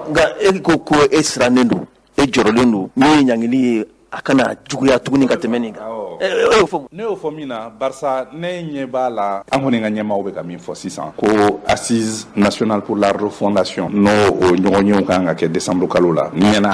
nka e ko ko e sirannen don e jɔrɔlen don min ye ɲangili ye a kana juguya tuguni ka tɛmɛ nin kan ne y'o fɔ min na barisa ne ɲɛ b'a la an kɔni ka ɲɛmaaw bɛ ka min fɔ sisan ko assise nationale pour la refondation n'o o ɲɔgɔnyew kan ka kɛ décembre kalo la ni ɲɛna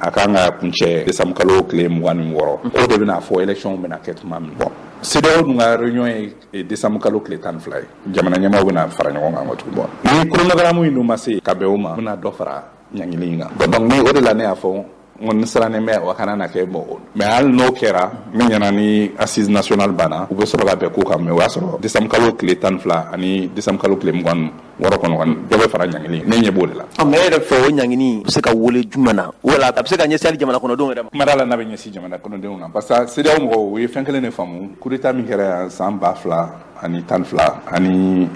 a kan ka kuncɛ décembre kalo tile 26 o de bɛna fɔ élection bɛna kɛ tuma min bon CEDEAO dun ka réunion ye décembre kalo tile 12 ye jamana ɲɛmaaw bɛna fara ɲɔgɔn kan tugun bon ni chronogramme in dun ma se ka bɛn o ma bɛna dɔ fara ɲangili in kan donc ni o de la ne y'a fɔ n sirannen bɛ o kana na kɛ bon mais hali n'o kɛra min ɲɛna ni assise nationale banna u bɛ sɔrɔ ka bɛn ko kan mais o y'a sɔrɔ décembre kalo tile 12 ani décembre kalo tile 26 kɔnɔ dɔ bɛ fara ɲangili ne ɲɛ b'o de la. mais e yɛrɛ fɛ o ɲangini bɛ se ka wele jumɛn na wala a bɛ se ka ɲɛsin hali jamana kɔnɔdenw yɛrɛ ma. kuma d'a la n'a bɛ ɲɛsin jamana kɔnɔdenw na parce que CEDEAO mɔgɔw o ye fɛn kelen de faamu coup d'état min kɛra yan san 2000 ani 12 ani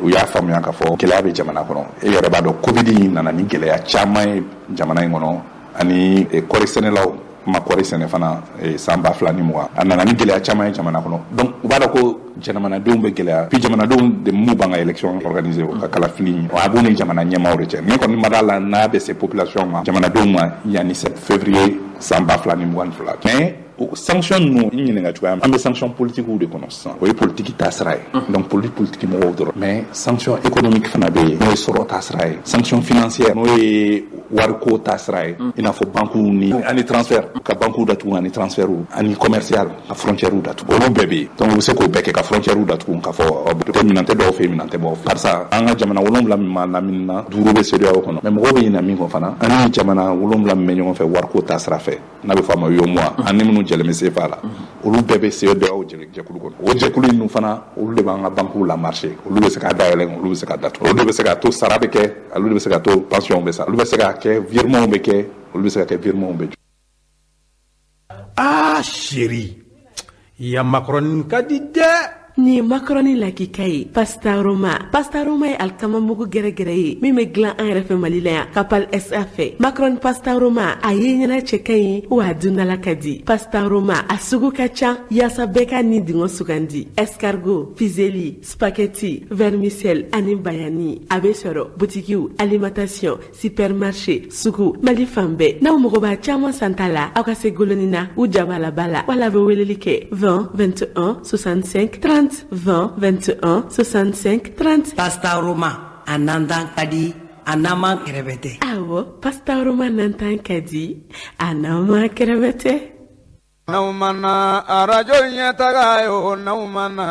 u y'a faamuya k'a fɔ gɛlɛya bɛ jamana kɔnɔ e yɛrɛ b'a dɔn covid in nana ni gɛlɛya caman ye jamana in kɔnɔ ani kɔɔri sɛnɛlaw ma kɔɔri sɛnɛ fana san 2020 a nana ni gɛlɛya caman ye jamana kɔnɔ donc u b'a dɔn ko jamanadenw bɛ gɛlɛya puis jamanadenw de mun b'an ka élection organiser o ka kalafili a b'u ni jamana ɲɛmaaw de cɛ ne kɔni ma d'a la n'a bɛ se population ma jamanadenw ma yanni 7 février san 2022 mais sanction ninnu i ɲininka cogoya an bɛ sanction politique de kɔnɔ sisan o ye politique taasira ye donc politique mɔgɔw dɔrɔn mais sanction économique fana bɛ yen n'o ye sɔrɔ taasira ye sanction financière n'o ye wariko taasira ye i n'a fɔ bankuw ni ani transfert ka bankuw datugu ani transfertw ani commercial ka frontières datugu olu bɛɛ bɛ yen donc u bɛ se k'o bɛɛ kɛ ka frontières datugu k'a fɔ minɛn tɛ dɔw fɛ yen minɛn tɛ bɔ barisa an ka jamana 7 min ma laminina 5 bɛ CEDEAO kɔnɔ mais mɔgɔw bɛ ɲinɛ min kɔ fana ani jamana 7 min bɛ ɲɔgɔn fɛ wariko taasira fɛ n'a bɛ fɔ a ma UEMOA ani minnu jɛlen bɛ CFA la olu bɛɛ bɛ CEDEAO jɛkulu kɔnɔ o jɛkulu ninnu fana olu de b'an ka bankuw la marché olu bɛ se k'a dayɛlɛ olu bɛ se ka datugu olu de bɛ se k'a to sara bɛ kɛ olu de bɛ se k'a to pension bɛ sa olu bɛ se k'a kɛ virement bɛ kɛ olu bɛ se ka kɛ virement bɛ jɔ. Ah chérie ya macaroni ka di dɛ. Ni macaroni lakika ye pastaroma ye alikama mugu gɛrɛgɛrɛ ye min bɛ dilan an yɛrɛ fɛ Mali la yan Kapal SA fɛ macaroni pastaroma a ye ɲɛna cɛ ka ɲi wa a dundala ka di pastaroma a sugu ka ca yaasa bɛɛ ka ni dingɛ sugandi escargot fizeli spaghetti vermicelle ani bayani a bɛ sɔrɔ butikiw alimentation supermarché sugu Mali fan bɛɛ n'aw mago b'a caman san ta la aw ka se goloni na u jabala bala wala bɛ weleli kɛ 20 21 65 30 20 21 65 30 Pastaroma a nandan ka di a nama kɛrɛbɛtɛ awɔ pastaroma nantan ka di a nama kɛrɛbɛtɛ n'aw mana arajo ɲɛtaga ye o n'aw mana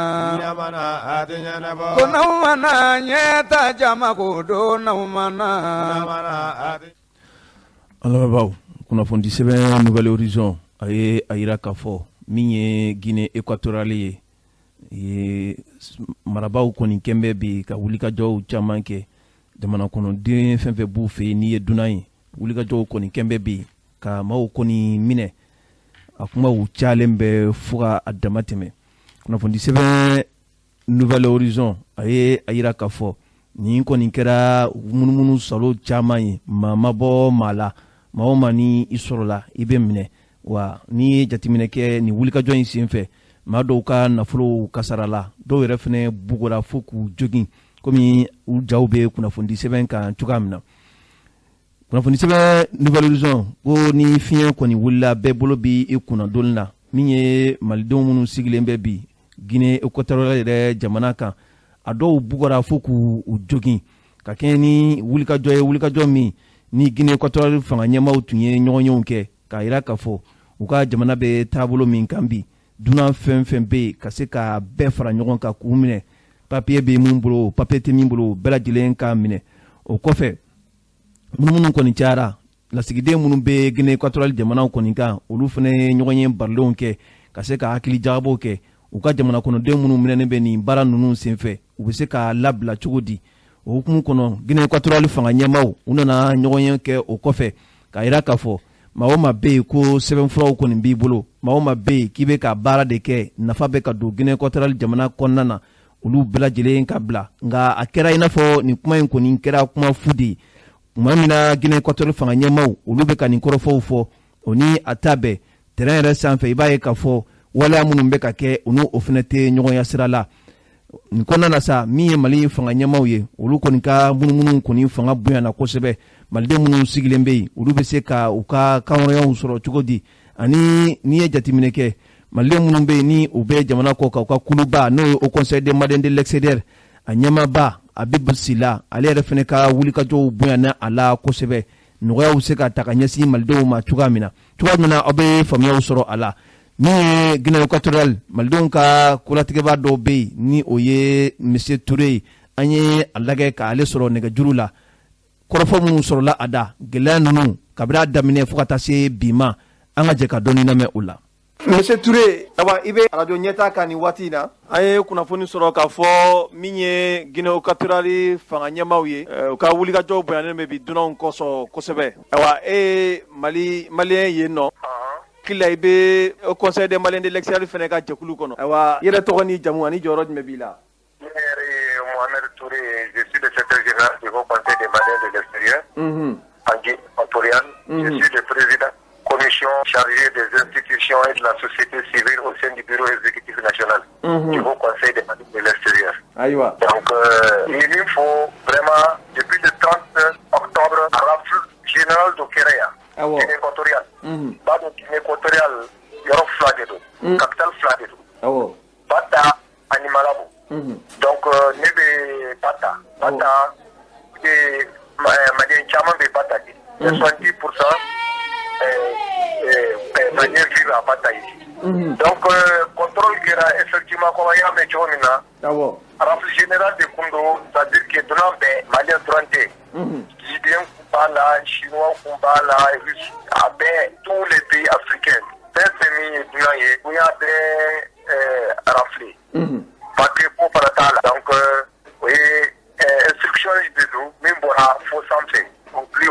ko n'aw mana ɲɛta jama ko don n'aw mana an lamɛnbaaw kunnafoni sɛbɛn Nouvel Horizon a ye a yira k'a fɔ min ye Guinée équatoriale ye marabaw kɔni kɛnbɛ bi ka wulikajɔw caman kɛ jamana kɔnɔden fɛn fɛn b'u fɛ n'i ye dunan ye wulikajɔw kɔni kɛnbɛ bi ka maaw kɔni minɛ a kuma u calen bɛ fo ka a dama tɛmɛ kunnafoni sɛbɛn Nouvel Horizon a ye a yira k'a fɔ nin kɔni kɛra munumunu salo caman ye maa ma bɔ maa la maa o maa ni i sɔrɔla i bɛ minɛ wa ni ye jateminɛ kɛ nin wulikajɔ in senfɛ maa dɔw ka nafolo kasara la dɔw yɛrɛ fana bugɔra fo k'u jogin komi u jaw bɛ kunnafoni sɛbɛn kan cogoya min na kunnafoni sɛbɛn Nouvel Horizon ko ni fiɲɛ kɔni wulila bɛɛ bolo bi i kunna donni na min ye malidenw minnu sigilen bɛ bi Guinée équatoriale yɛrɛ jamana kan a dɔw bugɔra fo k'u jogin ka kɛ ni wulikajɔ ye wulikajɔ min ni Guinée équatoriale fanga ɲɛmaaw tun ye ɲɔgɔnyew kɛ k'a yira k'a fɔ u ka jamana bɛ taabolo min kan bi dunan fɛn fɛn bɛ yen ka se ka bɛɛ fara ɲɔgɔn kan k'u minɛ papiye bɛ min bolo papiye tɛ min bolo bɛɛ lajɛlen k'a minɛ o kɔfɛ minnu kɔni cayara lasigiden minnu bɛ Guinée équatoriale jamanaw kɔni kan olu fana ye ɲɔgɔnye barilenw kɛ ka se ka hakili jagabaw kɛ u ka jamana kɔnɔden minnu minɛnen bɛ nin baara ninnu senfɛ u bɛ se ka labila cogo di o hukumu kɔnɔ Guinée équatoriale fanga ɲɛmaaw u nana ɲɔgɔnye kɛ o kɔfɛ k'a yira k'a fɔ maa o maa bɛ yen ko sɛbɛnfuraw kɔni b'i bolo maa o maa bɛ yen k'i bɛ ka baara de kɛ nafa bɛ ka don Guinée équatoriale jamana kɔnɔna na olu bɛɛ lajɛlen ka bila nka a kɛra i n'a fɔ nin kuma in kɔni kɛra kuma fu de ye tuma min na Guinée équatoriale fanga ɲɛmaaw olu bɛ ka nin kɔrɔfɔw fɔ o ni a ta bɛɛ terrain yɛrɛ sanfɛ i b'a ye k'a fɔ waleya minnu bɛ ka kɛ u n'o fana tɛ ɲɔgɔnya sira la nin kɔnɔna na sa min ye Mali fanga ɲɛmaaw ye olu kɔni ka munumunu kɔni fanga bonyana kosɛbɛ maliden minnu sigilen bɛ yen olu bɛ se ka u ka kanwarayaw sɔrɔ cogo di ani n'i ye jateminɛ kɛ maliden minnu bɛ yen ni u bɛ jamana kɔ kan u ka kuluba n'o ye Haut Conseil des Maliens de l'extérieur a ɲɛmaaba Habib Sila ale yɛrɛ fana ka wulikajɔw bonyana a la kosɛbɛ nɔgɔyaw bɛ se ka ta ka ɲɛsin malidenw ma cogoya min na aw bɛ faamuyaw sɔrɔ a la min ye Guinée équatoriale malidenw ka kolatigɛbaa dɔw bɛ yen ni o ye Monsieur Touré an ye a lajɛ k'ale sɔrɔ nɛgɛjuru la kɔrɔfɔ minnu sɔrɔla a da gɛlɛya ninnu kabini a daminɛ fo ka taa se bi ma an ka jɛ ka dɔɔni lamɛn o la. Monsieur Touré, awa i bɛ radio ɲɛtaa kan nin waati in na an ye kunnafoni sɔrɔ k'a fɔ min ye Guinée équatoriale fanga ɲɛmaaw ye u ka wulikajɔw bonyanen bɛ bi dunanw kɔsɔ kosɛbɛ awa Mali maliyɛn yen nɔ kila i bɛ Haut Conseil des Maliens de l'extérieur fana ka jɛkulu kɔnɔ awa yɛrɛ tɔgɔ ni jamu ani jɔyɔrɔ jumɛn b'i la. Ne yɛrɛ ye Mohamed Touré, je suis le secrétaire général du Haut Conseil des Maliens de l'extérieur en Guinée équatoriale. Je suis le président commission chargée des institutions et de la société civile au sein du bureau exécutif national du Haut Conseil des Maliens de l'extérieur. Donc il faut vraiment depuis le 30 octobre à rafle général de Kéréa. Guinée équatoriale. Bado Guinée équatoriale, Yoro Fladedo, capitale Fladedo. Bata Animalabo. Donc, nebe Bata. Bata, Malien Chaman be Bata. 70% Malien vivent à Bata ici. Donc, contrôle qui era effectivement comme il y a un métier, rafle général de Kundo, c'est-à-dire que dans les Maliens 30, Libyens, Kumbala, Chinois, Kumbala, Russes, tous les pays africains. Où il y a des raflés. Papier pour Paratala. Donc, oui, instruction de nous, même pour la fausse santé. Donc, plus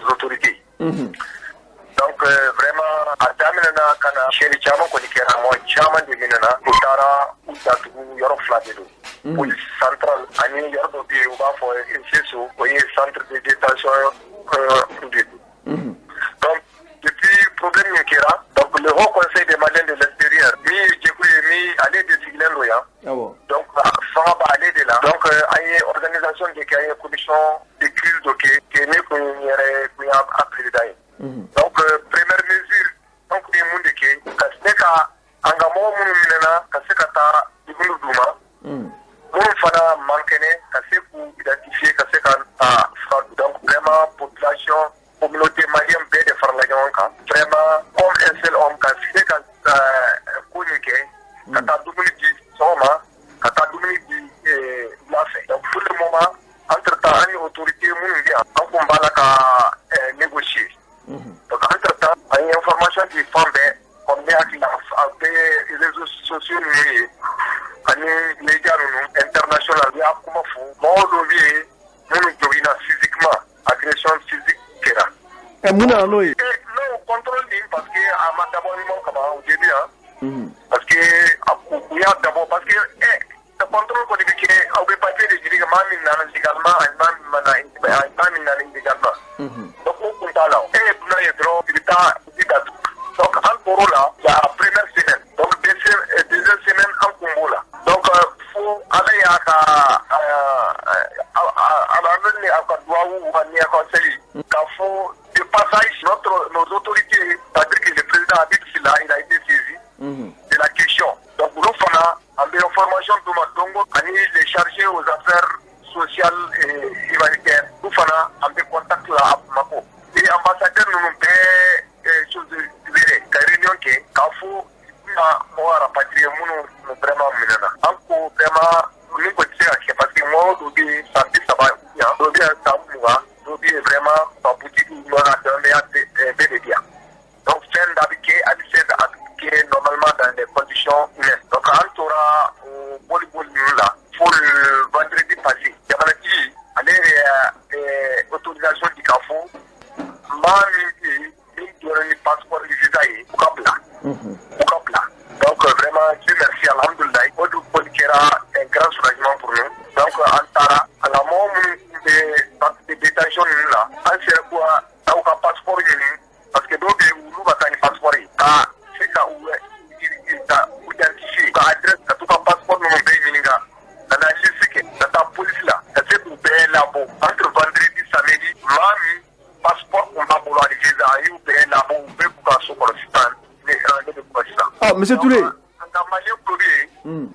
autorités. Donc, vraiment, à Damina, Kana, chez les Chamans, qu'on y a moins Chaman de Minana, Utara, Utatu, Yoro Fladedo. Police centrale, Ani Yordobi, Uba, for Incesso, voyez, centre de détention. Donc, depuis le problème qui est là, donc le Haut Conseil des Maliens de l'extérieur, allé de Siglendoya. Donc, ça va aller de là. Donc, il y a une organisation qui a une commission de crise qui est née pour y après. Donc, première mesure, donc, il y a un monde qui est, parce que Angamo, Mounina, Kasekata, Ibunu Duma, Mounfana, Mankene, Kaseku, identifié, Kaseka, donc, vraiment, population, communauté malienne, B de Farlaganka, vraiment, comme un seul homme, Kaseka, Kounike, Kata Doumini, Soma, Kata Doumini, Lafay. Donc, pour le moment, entre-temps, les autorités, Mounia, en combat, négocier. Donc, entre-temps, il y a une information qui fait comme les réseaux sociaux, les médias internationaux, il y a comme fou, physiquement, agression physique. Mouna Noé. Non, contrôle parce que à d'abord au début, hein. Parce que il y a d'abord parce que le contrôle qu'on dit que au papier de dire que mamie n'a légalement, mamie n'a légalement. Donc on compte là. Et pour nous trop, il est donc en Coro là, la première semaine. Donc deuxième semaine en Congo là. Donc faut aller à la venue à Douaou ou à Nia Conseil. Quand faut de passage nos autorités, c'est-à-dire que le président Habib Silla, il a été saisi de la question. Donc nous faisons en information de Madongo, les chargés aux affaires sociales et humanitaires. Nous faisons en contact là à Mako. Et ambassadeur nous fait chose de réunion qui quand faut moi rapatrier nous vraiment menana. Encore vraiment nous continuons parce que moi aujourd'hui ça va bien. Aujourd'hui ça va. Aujourd'hui vraiment pas boutique nous a donné des bien. Donc c'est d'appliquer normalement dans des conditions humaines. Donc on aura au volleyball là pour le vendredi passé. Il y a une autorisation du CAFO. Le passeport du visa au Kabla. Donc vraiment, Dieu merci, alhamdoulilah. Il y aura un grand soulagement pour nous. Donc en Tara, à la mort de détention là, on sait quoi, on a un passeport parce que donc nous avons un passeport. C'est ça où il identifie l'adresse, tout un passeport nous avons mininga. Dans la liste dans la police là, c'est pour payer là-bas entre vendredi samedi, mami passeport on va vouloir les visa ou payer là-bas ou payer pour qu'on soit Ah, monsieur Toulé. On a malien produit,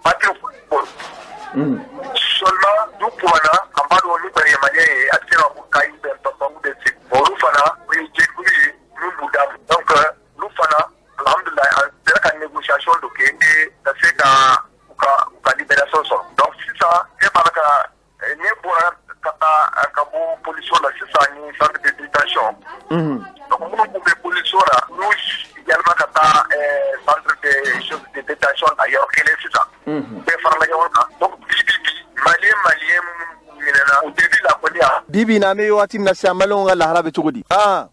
pas de football. Seulement, nous pouvons, en bas de nous, les Maliens, attirer un boucaille d'un papa ou d'un site. Pour nous, nous boudons. Donc, nous faisons, alhamdoulilah, c'est la négociation de et c'est la libération. Donc, si ça, c'est pas que nous pouvons, pollution là, c'est ça, ni centre de détention. Donc, nous pouvons pollution là, nous également centre de détention ailleurs que les ça. Donc, malien, au début la police. Bibi na me wati na shamalon ga lahara be tugudi. Ah.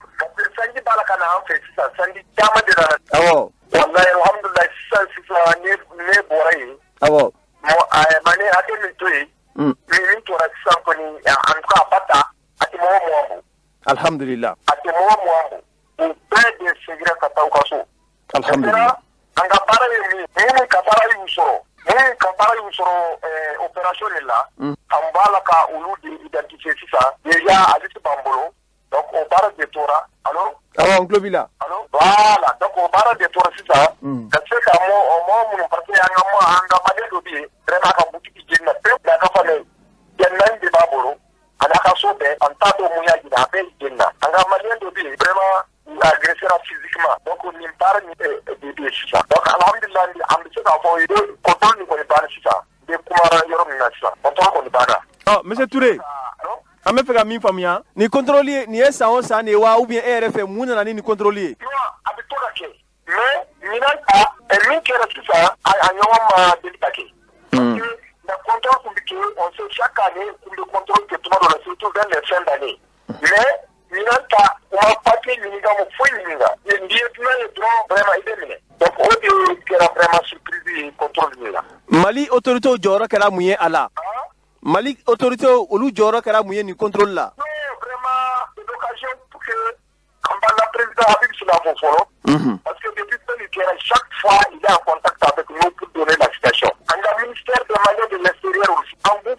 Sanji balaka na an fe sisan sanji jama de na. Awo. Wallahi alhamdulillah sisan ne borai. Awo. Mo mane ate min toyi. Min to ra sisan ko ni an ka bata ati mo. Alhamdulillah. Ati mo. O be de segre ka taw kaso. Alhamdulillah. An ga bara ni ka bara yu soro. Ni ka bara yu soro opération là. An bala ka ulu de identifier ça. Déjà Alice Bambolo. Donc au bar de Tora. Allô? Ah, on globila. Allô? Voilà. Donc au bar de Tora c'est ça. C'est ça mon parce que anga malé dobi. Vraiment ka boutique de na pe la ka fane. Yennan de Bambolo. Ana ka sobe en ta do muya di na pe jenna. Anga malé dobi vraiment agressera physiquement. Donc on n'y parle ni de ça. Donc alhamdulillah am se ka fo contrôle ni ko ni parle ça. De kumara yoro ni na ça. Contrôle ko ni bana. Oh, monsieur Touré. An bɛ fɛ ka min faamuya ni contrôle ni ye san o san de wa ou bien e yɛrɛ fɛ mun nana ni contrôle ye. A bɛ to ka kɛ mais ɲinan ta min kɛra sisan a ɲɔgɔn ma deli ka kɛ. Le contrôle kun bɛ kɛ on sait chaque année kun bɛ contrôle kɛ tuma dɔ la surtout vers les fins d'année mais ɲinan ta u ma papier ɲininka mo foyi ɲininka n'i ye dunan ye dɔrɔn vraiment i bɛ minɛ donc o de kɛra vraiment surprise ye contrôle min la. Mali autorité jɔyɔrɔ kɛra mun ye a la. Mali autorité olu jɔyɔrɔ kɛra mun ye ni contrôle la. Non, vraiment, c'est l'occasion pour que la président Habib Silla fɔlɔ. Parce que depuis chaque fois, il est en contact avec nous pour donner la situation. En le ministère des Maliens de l'extérieur aussi, en bout,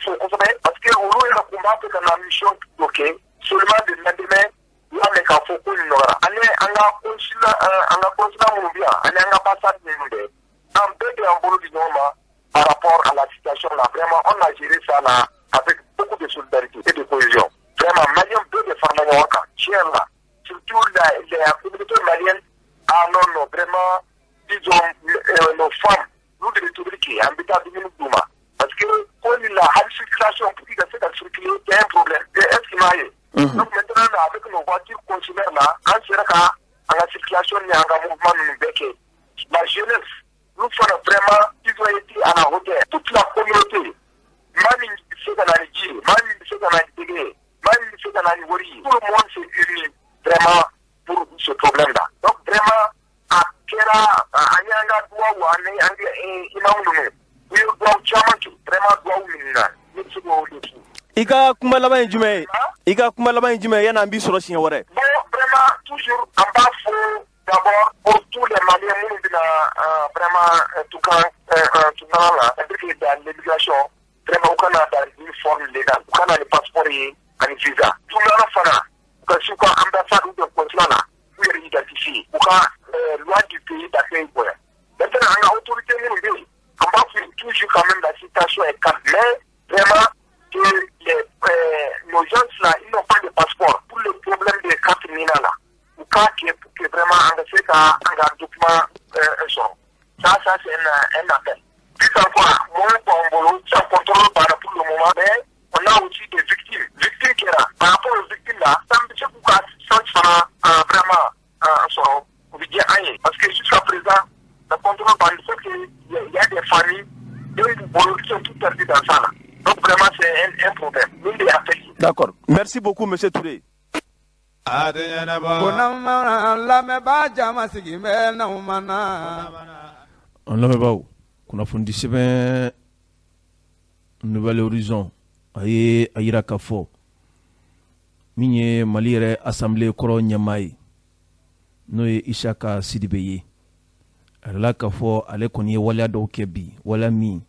parce que olu yɛrɛ kun b'a fɛ ka na mission bloquée seulement le lendemain, il y a les cas fo ko nin nɔgɔra. An ka consulat minnu bɛ yan, ani an ka ambassade minnu bɛ, an bɛɛ de y'an bolo di ɲɔgɔn ma. Par rapport à la situation là, vraiment, on a géré ça là avec beaucoup de solidarité et de cohésion. Vraiment, Maliens veulent des femmes tiens là, surtout les communautés maliennes, ah non, vraiment, disons, nos femmes, nous de République, en bêta de Douma. Parce que, quand il y a une circulation, pour qu'il y ait circuler, il y a un problème. Est-ce qu'il y a donc maintenant, avec nos voitures consommaires là, quand c'est la circulation, il y a un mouvement, la jeunesse, nous faisons vraiment, ils ont été à la hauteur. Toute la communauté, même ceux qui ont été même ceux qui ont été tout le monde s'est uni vraiment i ka kuma laban ye jumɛn ye i ka kuma laban ye jumɛn ye yan'an b'i sɔrɔ siɲɛ wɛrɛ. Bon vraiment toujours an b'a fo d'abord pour tous les Maliens minnu bɛna vraiment Toukan la c'est-à-dire que dans l'immigration vraiment u kana dans une forme légale u kana ni passeport ye ani visa tunana fana u ka s'u ka ambassade ou de consulat la u yɛrɛ identifier u ka loi du pays d'accueil bonya. Maintenant an ka autorité minnu bɛ yen an b'a fo toujours quand même la situation est calme mais vraiment que nos gens là ils n'ont pas de passeport pour le problème des cartes mina là ou cas que vraiment on a fait un document ça c'est un appel. Puis encore moi bon ça contrôle par pour le moment mais on a aussi des victimes qui là par rapport aux victimes là ça me fait pourquoi ça vraiment parce que jusqu'à présent le contrôle par le fait qu'il y a des familles qui sont toutes perdues dans ça là. Donc vraiment c'est un problème. D'accord. Merci beaucoup monsieur Touré. On lamɛnbaaw kunnafoni sɛbɛn Nouvel Horizon a ye a yira k'a fɔ min ye Mali yɛrɛ assemblée kɔrɔ ɲɛmaa ye n'o ye Isaka Sidibe ye a yirala k'a fɔ ale kɔni ye waleya dɔw kɛ bi waleya min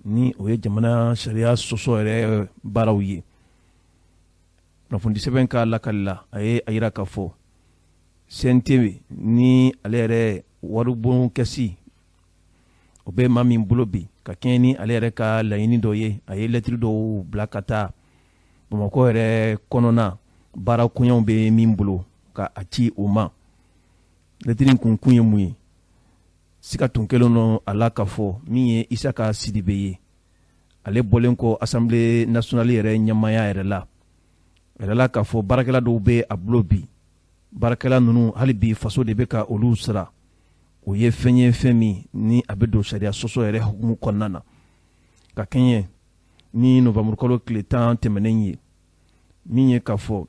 ni o ye jamana sariya sɔsɔ yɛrɛ baaraw ye kunnafoni sɛbɛn ka lakali la a ye a yira k'a fɔ CNT ni ale yɛrɛ waribon kɛsi o bɛ maa min bolo bi ka kɛɲɛ ni ale yɛrɛ ka laɲini dɔ ye a ye lɛtiri dɔw bila ka taa Bamakɔ yɛrɛ kɔnɔna baara koɲɛw bɛ min bolo ka a ci o ma lɛtiri kun ye mun ye sika tun kɛlen don a la k'a fɔ min ye Isaka Sidibe ye ale bɔlen kɔ Assemblée nationale yɛrɛ ɲɛmaaya yɛrɛ la a yɛrɛ la k'a fɔ baarakɛla dɔw bɛ a bolo bi baarakɛla ninnu hali bi faso de bɛ ka olu sara o ye fɛn ye fɛn min ni a bɛ don sariya sɔsɔ yɛrɛ hukumu kɔnɔna na ka kɛɲɛ ni novembre kalo tile 10 tɛmɛnen ye min ye k'a fɔ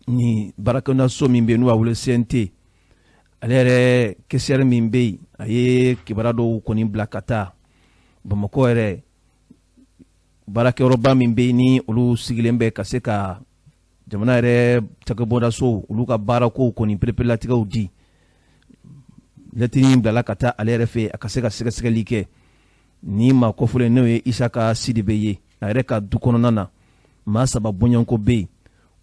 ni baarakɛla so min bɛ yen n'u b'a wele CNT ale yɛrɛ kɛsɛri min bɛ yen a ye kibaruya dɔw kɔni bila ka taa Bamakɔ yɛrɛ baarakɛyɔrɔba min bɛ yen ni olu sigilen bɛ ka se ka jamana yɛrɛ cakɛbɔdaso olu ka baarakow kɔni pereperelatigɛw di lɛtiri in bilala ka taa ale yɛrɛ fɛ a ka se ka sɛgɛsɛgɛli kɛ ni maa kɔfɔlen n'o ye Isaka Sidibe ye a yɛrɛ ka du kɔnɔna na maa 3 bɔɲɔgɔnko bɛ yen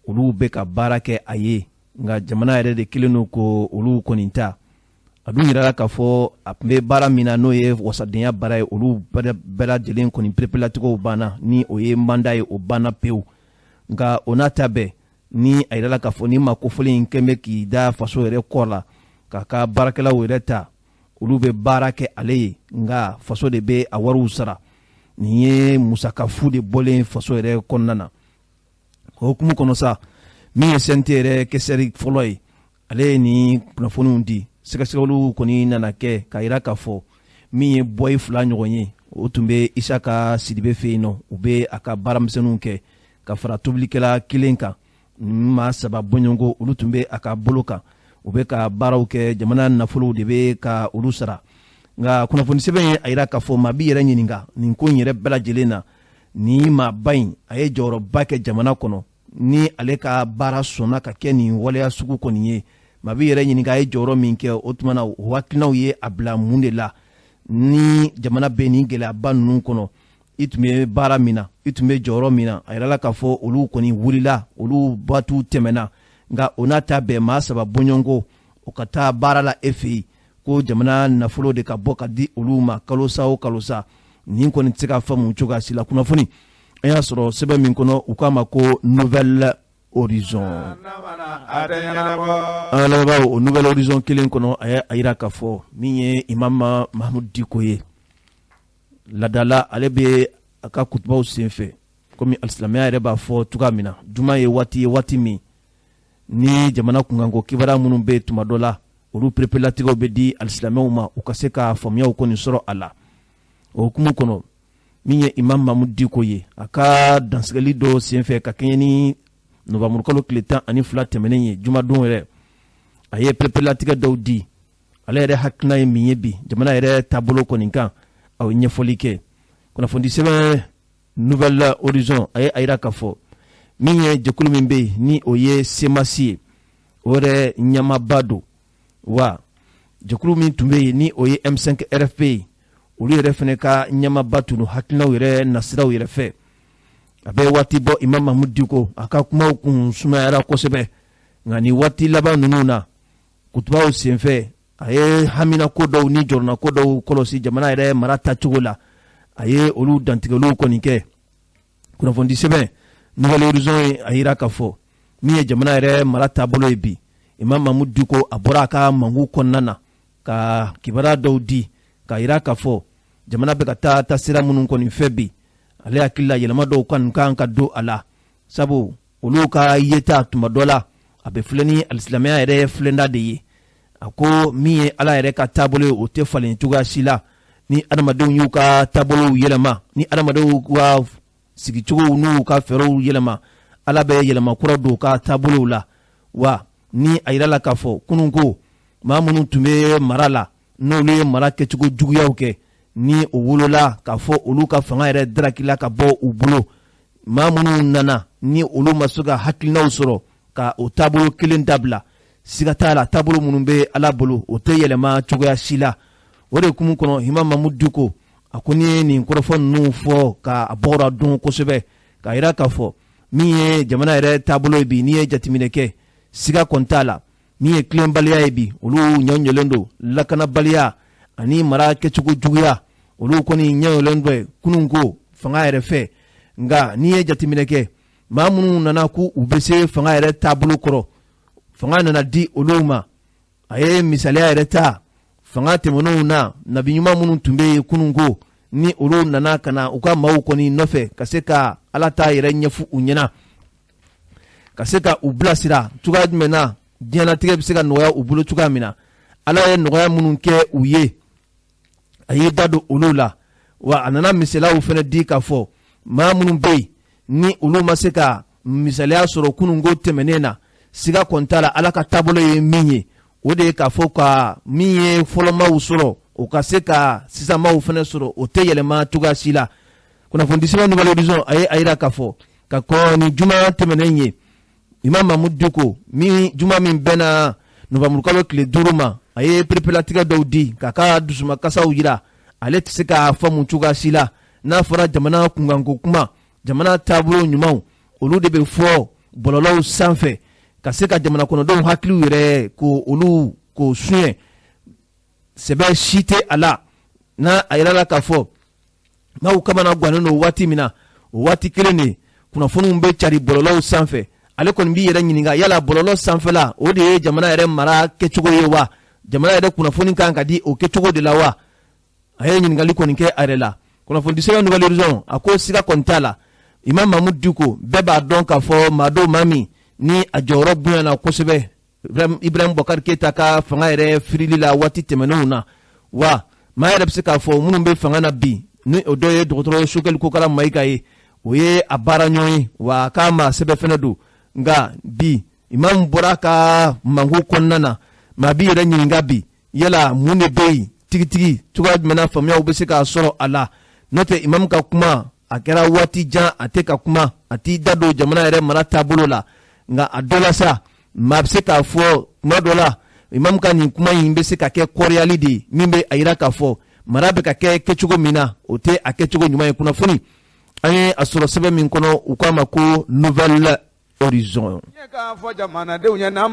olu bɛ ka baara kɛ a ye nka jamana yɛrɛ de kelen don ko olu kɔni ta a dun yirala k'a fɔ a tun bɛ baara min na n'o ye wasadenya baara ye olu bɛɛ lajɛlen kɔni pereperelatigɛw banna ni o ye manda ye o banna pewu nka o n'a ta bɛɛ ni a yirala k'a fɔ ni maa kɔfɔlen in kɛn bɛ k'i da faso yɛrɛ kɔ la k'a ka baarakɛlaw yɛrɛ ta olu bɛ baara kɛ ale ye nka faso de bɛ a wariw sara nin ye musakafu de bɔlen faso yɛrɛ kɔnɔna na o hukumu kɔnɔ sa min ye CNT yɛrɛ kɛsɛri fɔlɔ ye ale ye nin kunnafoniw di sɛgɛsɛgɛliw kɔni nana kɛ k'a yira k'a fɔ min ye bɔyi 2 ɲɔgɔn ye o tun bɛ Isaka Sidibe fɛ yen nɔ u bɛ a ka baaramisɛnninw kɛ ka fara tobilikɛla 1 kan maa 3 bɔɲɔgɔnko olu tun bɛ a ka bolo kan u bɛ ka baaraw kɛ jamana nafolow de bɛ ka olu sara nka kunnafoni sɛbɛn ye a yira k'a fɔ maa b'i yɛrɛ ɲininka nin ko in yɛrɛ bɛɛ lajɛlen na ni maaba in a ye jɔyɔrɔba kɛ jamana kɔnɔ ni ale ka baara sɔnna ka kɛ nin waleya sugu kɔni ye maa b'i yɛrɛ ɲininka a ye jɔyɔrɔ min kɛ o tuma na o hakilinaw ye a bila mun de la ni jamana bɛ nin gɛlɛyaba ninnu kɔnɔ i tun bɛ baara min na i tun bɛ jɔyɔrɔ min na a yirala k'a fɔ olu kɔni wulila olu waatiw tɛmɛna nka o n'a ta bɛɛ maa 3 bɔɲɔgɔnko o ka taa baara la e fɛ yen ko jamana nafolo de ka bɔ ka di olu ma kalosa o kalosa nin kɔni tɛ se ka faamu cogoya si la kunnafoni an y'a sɔrɔ sɛbɛn min kɔnɔ u k'a ma ko Nouvel Horizon an lamɛnbaaw o Nouvel Horizon kelen kɔnɔ a ye a yira k'a fɔ min ye Imam Mahamudu Diko ye ladala ale bɛ a ka kutubaw senfɛ komi alisilamɛya yɛrɛ b'a fɔ cogoya min na juma ye waati min ni jamana kunkanko kibaruya minnu bɛ tuma dɔ la olu pereperelatigɛw bɛ di alisilamɛw ma u ka se ka faamuyaw kɔni sɔrɔ a la o hukumu kɔnɔ min ye Imam Mahamudu Diko ye a ka dansɛgɛli dɔ senfɛ ka kɛɲɛ ni novembre kalo tile 12 tɛmɛnen ye jumadon yɛrɛ a ye pereperelatigɛ dɔw di ale yɛrɛ hakilina ye min ye bi jamana yɛrɛ taabolo kɔni kan a ye ɲɛfɔli kɛ kunnafoni sɛbɛn Nouvelle Horizon aye ayira ka fo min ye jɛkulu min be ni o ye semasi ye o yɛrɛ ɲamaba do wa jɛkulu min tun be ni o ye M5 RFP ye olu yɛrɛ fɛnɛ ka ɲamaba tunu hakilinaw yɛrɛ nasiraw yɛrɛ fɛ a bɛ waati bɔ Imam Mahmud Diko a ka kumaw kun sumayara kosɛbɛ nka ni waati laban ninnu na kutubaw senfɛ a ye hamina ko dɔw ni jɔrɔna ko dɔw kɔlɔsi jamana yɛrɛ mara tacogo la a ye olu dantigɛliw kɔni kɛ kunnafoni sɛbɛn Nouvelle Horizon ye a yira ka fɔ min ye jamana yɛrɛ mara taabolo ye bi Imam Mahmud Diko a bɔra a ka mangu kɔnɔna na ka kibaruya dɔw di ka yira ka fɔ jamana bɛ ka taa sira minnu kɔni fɛ bi ale hakili la yɛlɛma dɔw kan ka don a la sabu olu ka yeta tuma dɔ la a bɛ filɛ ni alisilamɛya yɛrɛ filɛnda de ye a ko min ye ala yɛrɛ ka taabolo ye o tɛ falen cogoya si la ni adamadenw y'u ka taabolow yɛlɛma ni adamadenw ka sigicogow n'u ka fɛɛrɛw yɛlɛma ala bɛ yɛlɛma kura don ka taabolow la wa ni a yira la k'a fɔ kunun ko maa minnu tun bɛ mara la n'olu ye mara kɛcogo juguyaw kɛ ni o wolola k'a fɔ olu ka fanga yɛrɛ darakila ka bɔ u bolo maa minnu nana ni olu ma se ka hakilinaw sɔrɔ ka o taabolo kelen dabila siga t'a la taabolo minnu bɛ ala bolo o tɛ yɛlɛma cogoya si la o de kumu kɔnɔ Imam Mahmud Diko a ko ni ye nin kɔrɔfɔ ninnu fɔ ka bɔra dɔn kosɛbɛ ka yira k'a fɔ min ye jamana yɛrɛ taabolo ye bi n'i ye jateminɛ kɛ siga kɔni t'a la min ye tilenbaliya ye bi olu ɲɔɲɔlen don lakanabaliya ani mara kɛcogo juguya olu kɔni ɲɛɲɔlen dɔ kunun ko fanga yɛrɛ fɛ nka n'i ye jateminɛ kɛ maa minnu nana k'u bɛ se fanga yɛrɛ taabolo kɔrɔ fanga nana di olu ma a ye misaliya yɛrɛ ta fanga tɛmɛnenw na nabi ɲuman minnu tun bɛ yen kunun ko ni olu nana ka na u ka maaw kɔni nɔfɛ ka se ka ala ta yɛrɛ ɲɛfu u ɲɛna ka se ka u bilasira cogoya jumɛn na diɲɛlatigɛ bɛ se ka nɔgɔya u bolo cogoya min na ala ye nɔgɔya minnu kɛ u ye a ye da don olu la wa a nana misaliyaw fana di ka fɔ maa minnu bɛ yen ni olu ma se ka misaliya sɔrɔ kunun ko tɛmɛnen na siga kɔni t'a la ala ka taabolo ye min ye o de ye k'a fɔ ka min ye fɔlɔmaw sɔrɔ o ka se ka sisanmaw fana sɔrɔ o tɛ yɛlɛma cogoya si la kunnafoni sɛbɛn Nouvelle Horizon a ye a yira k'a fɔ ka kɔn ni juma tɛmɛnen ye Imam Mahmud Diko min juma min bɛnna Novembre kalo tile 5 ma a ye perepelatigɛ dɔw di k'a ka dusumakasaw yira ale tɛ se k'a faamu cogoya si la n'a fɔra jamana kunkanko kuma jamana taabolo ɲumanw olu de bɛ fɔ bɔlɔlɔw sanfɛ ka se ka jamana kɔnɔdenw hakiliw yɛrɛ k'o suɲɛ sɛbɛn si tɛ a la n'a a yira la k'a fɔ n'aw kamana gannen don waati min na o waati kelen de kunnafoniw bɛ cari bɔlɔlɔw sanfɛ ale kɔni b'i yɛrɛ ɲininka yala bɔlɔlɔ sanfɛla o de ye jamana yɛrɛ mara kɛcogo ye wa jamana yɛrɛ kunnafoni kan ka di o kɛcogo de la wa a ye ɲininkali kɔni kɛ a yɛrɛ la kunnafoni sɛbɛn Nouvelle Horizon a ko siga kɔni t'a la Imam Mahmud Diko bɛɛ b'a dɔn k'a fɔ maa dɔw maa min ni a jɔyɔrɔ bonyana kosɛbɛ Ibrahim Boubacar Keita ka fanga yɛrɛ firili la waati tɛmɛnenw na wa maa yɛrɛ bɛ se k'a fɔ minnu bɛ fanga na bi ni o dɔ ye dɔgɔtɔrɔ Sokɛli Kokara Mayiga ye o ye a baara ɲɔgɔn ye wa a ka maa sɛbɛn fɛnɛ don nka bi imam bɔra ka mangu kɔnɔna na maa bi yɛrɛ ɲininka bi yala mun de bɛ yen tigitigi cogoya jumɛn na faamuyaw bɛ se k'a sɔrɔ a la n'o tɛ imam ka kuma a kɛra waati jan a tɛ ka kuma a t'i da don jamana yɛrɛ mara taabolo la nka a dɔ la sa maa bɛ se k'a fɔ kuma dɔ la imam ka nin kuma in bɛ se ka kɛ kɔrɔyali de ye min bɛ a yira k'a fɔ mara bɛ ka kɛ kɛcogo min na o tɛ a kɛcogo ɲuman ye kunnafoni an ye a sɔrɔ sɛbɛn min kɔnɔ u k'a ma ko Nouvelle Horizon. K'a fɔ jamanadenw ɲɛna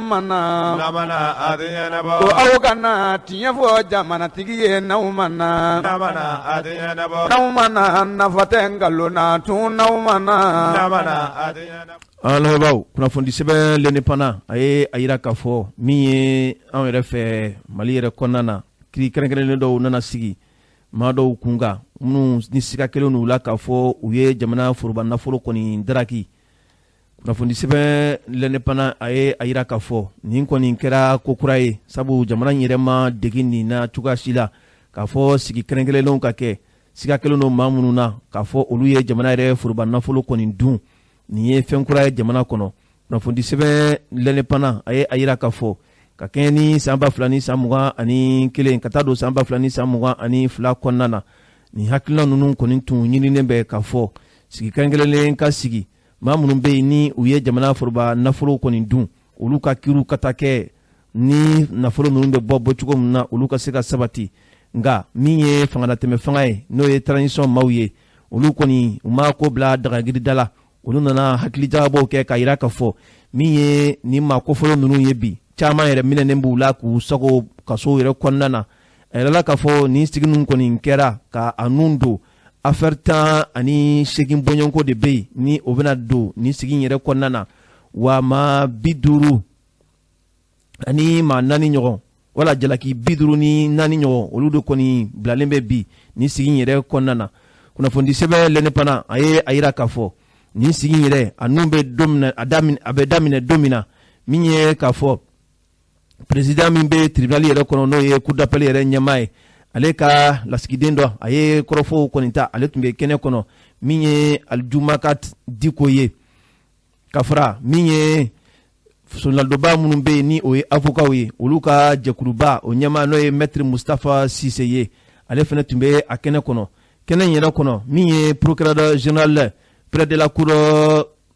ko aw kana tiɲɛ fɔ jamanatigi ye n'aw ma na n'aw ma na nafa tɛ nkalon na tun n'aw ma na. An lamɛnbaaw kunnafoni sɛbɛn l'Indépendant a ye a yira k'a fɔ min ye anw yɛrɛ fɛ Mali yɛrɛ kɔnɔna na kiri kɛrɛnkɛrɛnnen dɔw nana sigi maa dɔw kunkan minnu ni siga kelen n'u la k'a fɔ u ye jamana foroba nafolo kɔni daraki. Kunnafoni sɛbɛn l'Indépendant a ye a yira k'a fɔ nin kɔni kɛra ko kura ye sabu jamana in yɛrɛ ma degi nin na cogoya si la k'a fɔ sigi kɛrɛnkɛrɛnnenw ka kɛ siga kelen don maa minnu na k'a fɔ olu ye jamana yɛrɛ foroba nafolo kɔni dun nin ye fɛn kura ye jamana kɔnɔ. Kunnafoni sɛbɛn l'Indépendant a ye a yira k'a fɔ ka kɛɲɛ ni san 2021 ka taa don san 2022 kɔnɔna na nin hakilina ninnu kɔni tun ɲininen bɛ k'a fɔ sigi kɛrɛnkɛrɛnlen ka sigi maa minnu bɛ yen ni u ye jamana foroba nafolo kɔni dun olu ka kiiriw ka taa kɛ ni nafolo ninnu bɛ bɔ cogo min na olu ka se ka sabati nka min ye fangalatɛmɛ fanga ye n'o ye transition maaw ye olu kɔni u ma ko bila dagagirida la olu nana hakilijabaw kɛ ka yira ka fɔ min ye ni maa kofɔlɔ ninnu ye bi caman yɛrɛ minɛnen b'u la k'u sago kaso yɛrɛ kɔnɔna na a yɛrɛ la ka fɔ nin sigi ninnu kɔni kɛra ka a nun don affaire 18 bɔɲɔnko de bɛ yen ni o bɛna don nin sigi yɛrɛ kɔnɔna na wa maa 50 ani maa 4 ɲɔgɔn wala jalaki 54 ɲɔgɔn olu de kɔni bilalen bɛ bi nin sigi yɛrɛ kɔnɔna na kunnafoni sɛbɛn lɛnɛpana a ye a yira k'a fɔ nin sigi yɛrɛ a nun bɛ don min a bɛ daminɛ don min na min ye k'a fɔ président min bɛ tribunal yɛrɛ kɔnɔ n'o ye cour d'appel yɛrɛ ɲɛmaa ye ale ka lasigiden dɔ a ye kɔrɔfɔw kɔni ta ale tun bɛ kɛnɛ kɔnɔ min ye Alijumakat Diko ye ka fara min ye soldats minnu bɛ yen ni o ye avocat ye olu ka jɛkuluba o ɲɛmaa n'o ye maître Mustafa Sise ye ale fana tun bɛ a kɛnɛ kɔnɔ kɛnɛ in yɛrɛ kɔnɔ min ye procureur général près de la cour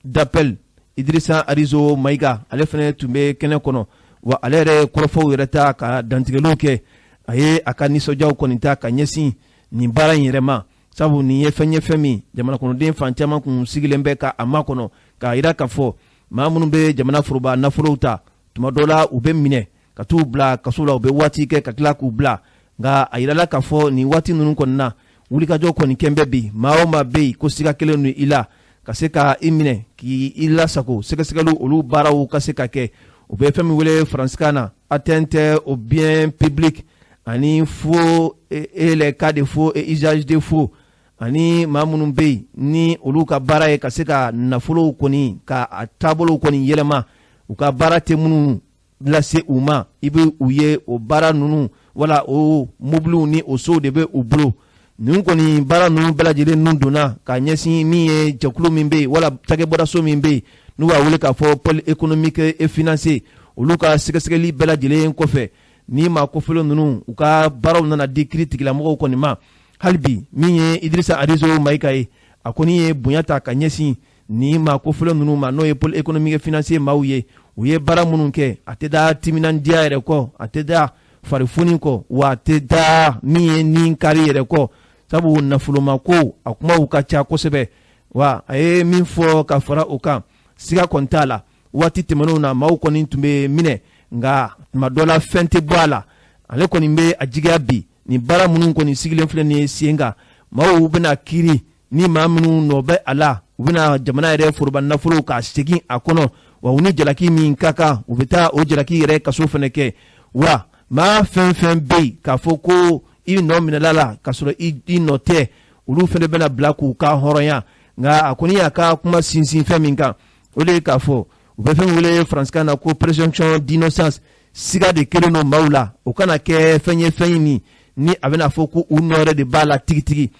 d'appel Idrissa Arizo Maïga ale fana tun bɛ kɛnɛ kɔnɔ wa ale yɛrɛ kɔrɔfɔw yɛrɛ ta ka dantigɛliw kɛ a ye a ka nisɔndiyaw kɔni ta ka ɲɛsin nin baara in yɛrɛ ma sabu nin ye fɛn min jamana kɔnɔden fan caman kun sigilen bɛ ka a makɔnɔ k'a yira k'a fɔ maa minnu bɛ jamana foroba nafolow ta tuma dɔ la u bɛ minɛ ka t'u bila kaso la u bɛ waati kɛ ka tila k'u bila nka a yirala k'a fɔ nin waati ninnu kɔni na wulikajɔ kɔni kɛn bɛ bi maa o maa bɛ yen ko siga kelen don i la ka se ka i minɛ k'i lasago sɛgɛsɛgɛliw olu baaraw ka se ka kɛ u bɛ fɛn min wele faransikan na atteinte au bien public ani faux et les cas de faux et usage de faux ani maa minnu bɛ yen ni olu ka baara ye ka se ka nafolow kɔni ka a taabolow kɔni yɛlɛma u ka baara tɛ minnu lase u ma i bɛ u ye o baara ninnu wala o mobiliw ni o sow de bɛ u bolo nin kɔni baara ninnu bɛɛ lajɛlen nun donna ka ɲɛsin min ye jɛkulu min bɛ yen wala cakɛbɔdaso min bɛ yen n'u b'a wele k'a fɔ pôle économique et financier olu ka sɛgɛsɛgɛli bɛɛ lajɛlen kɔfɛ ni maa kofɔlɔ ninnu u ka baaraw nana di kiiri tigilamɔgɔw kɔni ma hali bi min ye Idrissa Arizo Maïga ye a kɔni ye bonya ta ka ɲɛsin ni maa kofɔlɔ ninnu ma n'o ye pôle économique et financier maaw ye u ye baara minnu kɛ a tɛ da timinandiya yɛrɛ kɔ a tɛ da farifoni kɔ wa a tɛ da min ye nin kari yɛrɛ kɔ sabu nafoloma ko a kumaw ka ca kosɛbɛ wa a ye min fɔ ka fara o kan siga kɔni t'a la waati tɛmɛnenw na maaw kɔni tun bɛ minɛ nka tuma dɔ la fɛn tɛ bɔ a la ale kɔni bɛ a jigiya bi nin baara minnu kɔni sigilen filɛ nin ye sen kan maaw bɛna kiiri ni maa minnu nɔ bɛ a la u bɛna jamana yɛrɛ foroba nafolow ka segin a kɔnɔ wa u ni jalaki min ka kan u bɛ taa o jalaki yɛrɛ kaso fana kɛ wa maa fɛn fɛn bɛ yen k'a fɔ ko i nɔ minɛla la k'a sɔrɔ i nɔ tɛ olu fana bɛna bila k'u ka hɔrɔnya nka a kɔni y'a ka kuma sinsin fɛn min kan o de ye k'a fɔ u bɛ fɛn wele faransikan na ko présomption d'innocence siga de kelen don maaw la o kana kɛ fɛn ye fɛn min ni a bɛna fɔ ko u nɔ yɛrɛ de b'a la tigitigi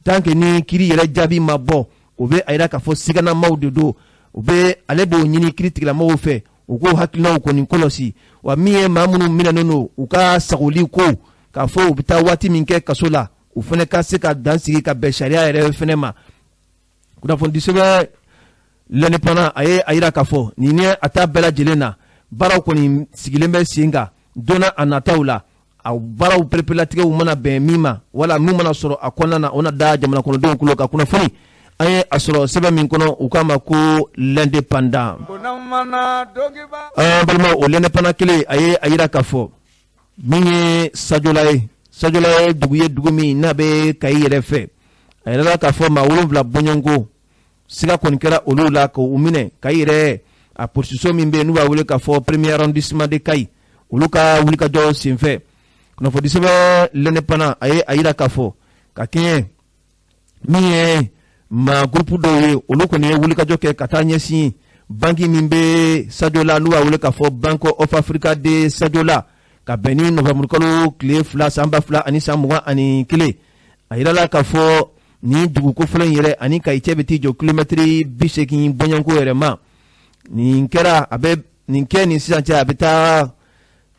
tant que ni kiiri yɛrɛ jaabi ma bɔ o bɛ a yira k'a fɔ siganamaw de don u bɛ ale b'o ɲini kiiri tigilamɔgɔw fɛ u k'o hakilinaw kɔni kɔlɔsi wa min ye maa minnu minɛnen don u ka sagoli ko k'a fɔ u bɛ taa waati min kɛ kaso la u fana ka se ka dan sigi ka bɛn sariya yɛrɛ fana ma kunnafoni sɛbɛn l'indépendant a ye a yira k'a fɔ nin ye a ta bɛɛ lajɛlen na baaraw kɔni sigilen bɛ sen kan donna a nataw la a baaraw pereperelatigɛw mana bɛn min ma wala min mana sɔrɔ a kɔnɔna na o na da jamana kɔnɔdenw kulo ka kunnafoni an ye a sɔrɔ sɛbɛn min kɔnɔ u k'a ma ko l'indépendant an balima o l'indépendant kelen a ye a yira k'a fɔ min ye Sadiola ye dugu ye dugu min n'a bɛ Kayi yɛrɛ fɛ a yɛrɛ la k'a fɔ maa 7 bɔɲɔnko siga kɔni kɛra olu la k'u minɛ Kayi yɛrɛ a position min bɛ yen n'u b'a wele k'a fɔ premier arrondissement de Kayi olu ka wulikajɔ senfɛ kunnafoni sɛbɛn l'indépendant a ye a yira k'a fɔ ka kɛɲɛ min ye maa groupe dɔw ye olu kɔni ye wulikajɔ kɛ ka taa ɲɛsin banki min bɛ Sadiola n'u b'a wele k'a fɔ Banque of Africa de Sadiola ka bɛn ni novembre kalo tile 2 san 2021 a yirala k'a fɔ ni duguko fɔlɔ in yɛrɛ ani Kayi cɛ bɛ t'i jɔ kilomɛtiri 80 bɔɲɔnko yɛrɛ ma nin kɛra a bɛ nin kɛ nin sisan cɛ a bɛ taa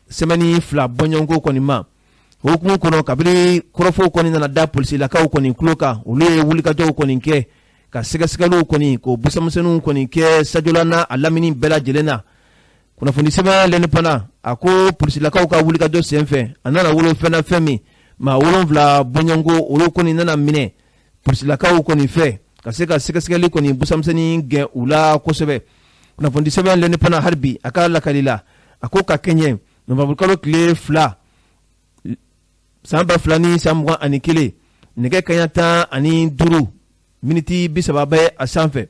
semaine 2 bɔɲɔnko kɔni ma o hukumu kɔnɔ kabini kɔrɔfɔw kɔni nana da polisilakaw kɔni tulo kan olu ye wulikajɔw kɔni kɛ ka sɛgɛsɛgɛliw kɔni k'o busamisɛnninw kɔni kɛ Sajola n'a a lamini bɛɛ lajɛlen na. Kunnafoni sɛbɛn lɛni pana a ko polisilakaw ka wulikajɔ senfɛ a nana wolo fɛn fɛn min maa 7 bɔɲɔngo olu kɔni nana minɛ polisilakaw kɔni fɛ ka se ka sɛgɛsɛgɛli kɔni busamisɛnnin gɛn u la kosɛbɛ. Kunnafoni sɛbɛn lɛni pana haribi a ka lakali la a ko ka kɛɲɛ Novembre kalo tile 2 san 2021 nɛgɛ kaɲa 15 miniti 30 bɛ a sanfɛ.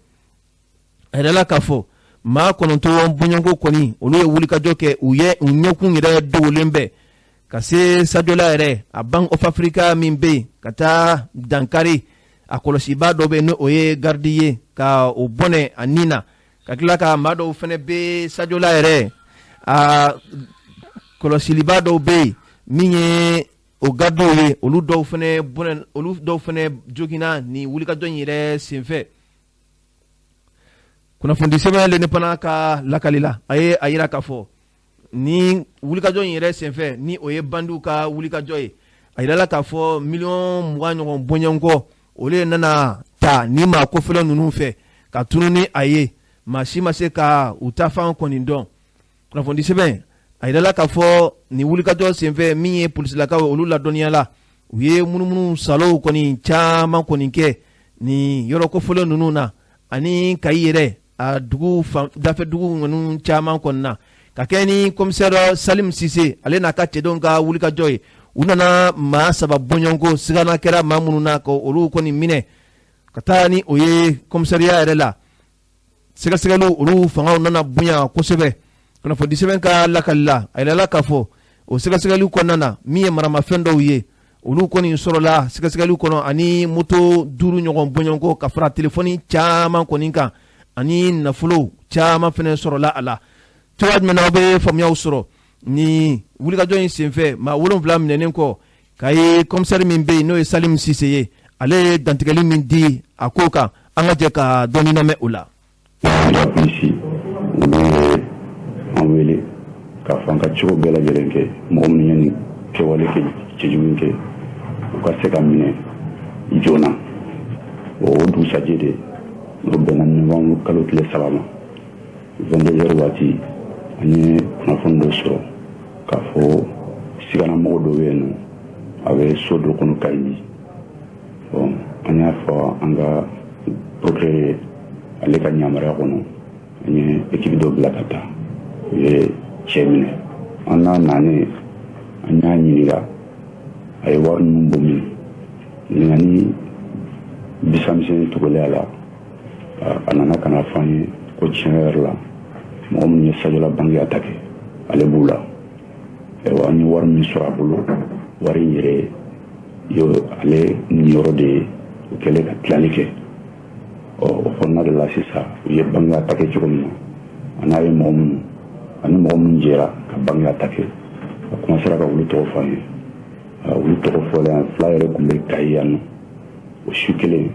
A yɛrɛla k'a fɔ maa 9 bɔɲɔngo kɔni olu ye wulikajɔ kɛ u ɲɛkun yɛrɛ dogolen bɛ ka se Sajola yɛrɛ a Bank of Africa min bɛ yen ka taa dankari a kɔlɔsiba dɔ bɛ n'o ye gardi ye ka o bɔnɛ a nin na ka tila ka maa dɔw fɛnɛ bɛ Sajola yɛrɛ a kɔlɔsiliba dɔw bɛ yen min ye o gardiw ye olu dɔw fɛnɛ jogina ni wulikajɔ in yɛrɛ senfɛ. Kunnafoni sɛbɛn lɛni pana ka lakali la a ye a yira k'a fɔ ni wulikajɔ in yɛrɛ senfɛ ni o ye bandiw ka wulikajɔ ye a yirala k'a fɔ 20 ɲɔgɔn bɔɲɔgɔnkɔ olu ye nana ta ni maa kofɔlɔ ninnu fɛ ka tunu ni a ye maa si ma se ka u ta fan kɔni dɔn. Kunnafoni sɛbɛn a yirala k'a fɔ ni wulikajɔ senfɛ min ye polisilakaw olu ladɔnniya la u ye munumunu salow kɔni caman kɔni kɛ ni yɔrɔ kofɔlɔ ninnu na ani Kayi yɛrɛ a dugu dafɛ dugu ninnu caman kɔni na ka kɛ ni commissaire Salim Sise ale n'a ka cɛdenw ka wulikajɔ ye u nana maa 7 bɔɲɔngo sigana kɛra maa minnu na ka olu kɔni minɛ ka taa ni o ye commissariat yɛrɛ la sɛgɛsɛgɛliw olu fangaw nana bonya kosɛbɛ. Kunnafoni sɛbɛn ka lakali la a yirala k'a fɔ o sɛgɛsɛgɛliw kɔnɔna na min ye maramafɛn dɔw ye olu kɔni sɔrɔla sɛgɛsɛgɛliw kɔnɔ ani moto 5 ɲɔgɔn bɔɲɔngo ka fara telefɔni caman kɔni kan ani nafolo caman fɛnɛ sɔrɔla a la. Cogoya jumɛn na aw bɛ faamuyaw sɔrɔ ni wulikajɔ in senfɛ maa 7 minɛnen kɔ k'a ye commissaire min bɛ yen n'o ye Salim Sise ye ale ye dantigɛli min di a ko kan an ka jɛ ka dɔɔni lamɛn o la. An wele k'a fɔ an ka cogo bɛɛ lajɛlen kɛ mɔgɔ minnu ye nin kɛwale kɛ cɛjugu kɛ u ka se ka minɛ joona. O dugusajɛ de n'o bɛnna Novembre kalo tile 3 ma 22h waati an ye kunnafoni dɔ sɔrɔ k'a fɔ siganamɔgɔ dɔ bɛ yen nɔ a bɛ so dɔ kɔnɔ Kayi. An y'a fɔ an ka procureur ale ka yamaruya kɔnɔ an ye équipe dɔ bila ka taa u ye cɛ minɛ. An n'a nanen an y'a ɲininka a ye wari ninnu bɔ min ɲininkali bisamisɛnnin tugulenya la a nana ka na fɔ an ye ko tiɲɛ yɛrɛ la mɔgɔ minnu ye Sajola banque attaqué ale b'u la. An ye wari min sɔrɔ a bolo wari in yɛrɛ ale niyɔrɔ de ye u kɛlen ka tilali kɛ. O kɔnɔna de la sisan u ye banque attaqué cogo min na a n'a ye mɔgɔ minnu ani mɔgɔ minnu jɛra ka banque attaqué a commencera ka olu tɔgɔ fɔ an ye. Olu tɔgɔ fɔlen fila yɛrɛ tun bɛ Kayi yan nɔ. O su kelen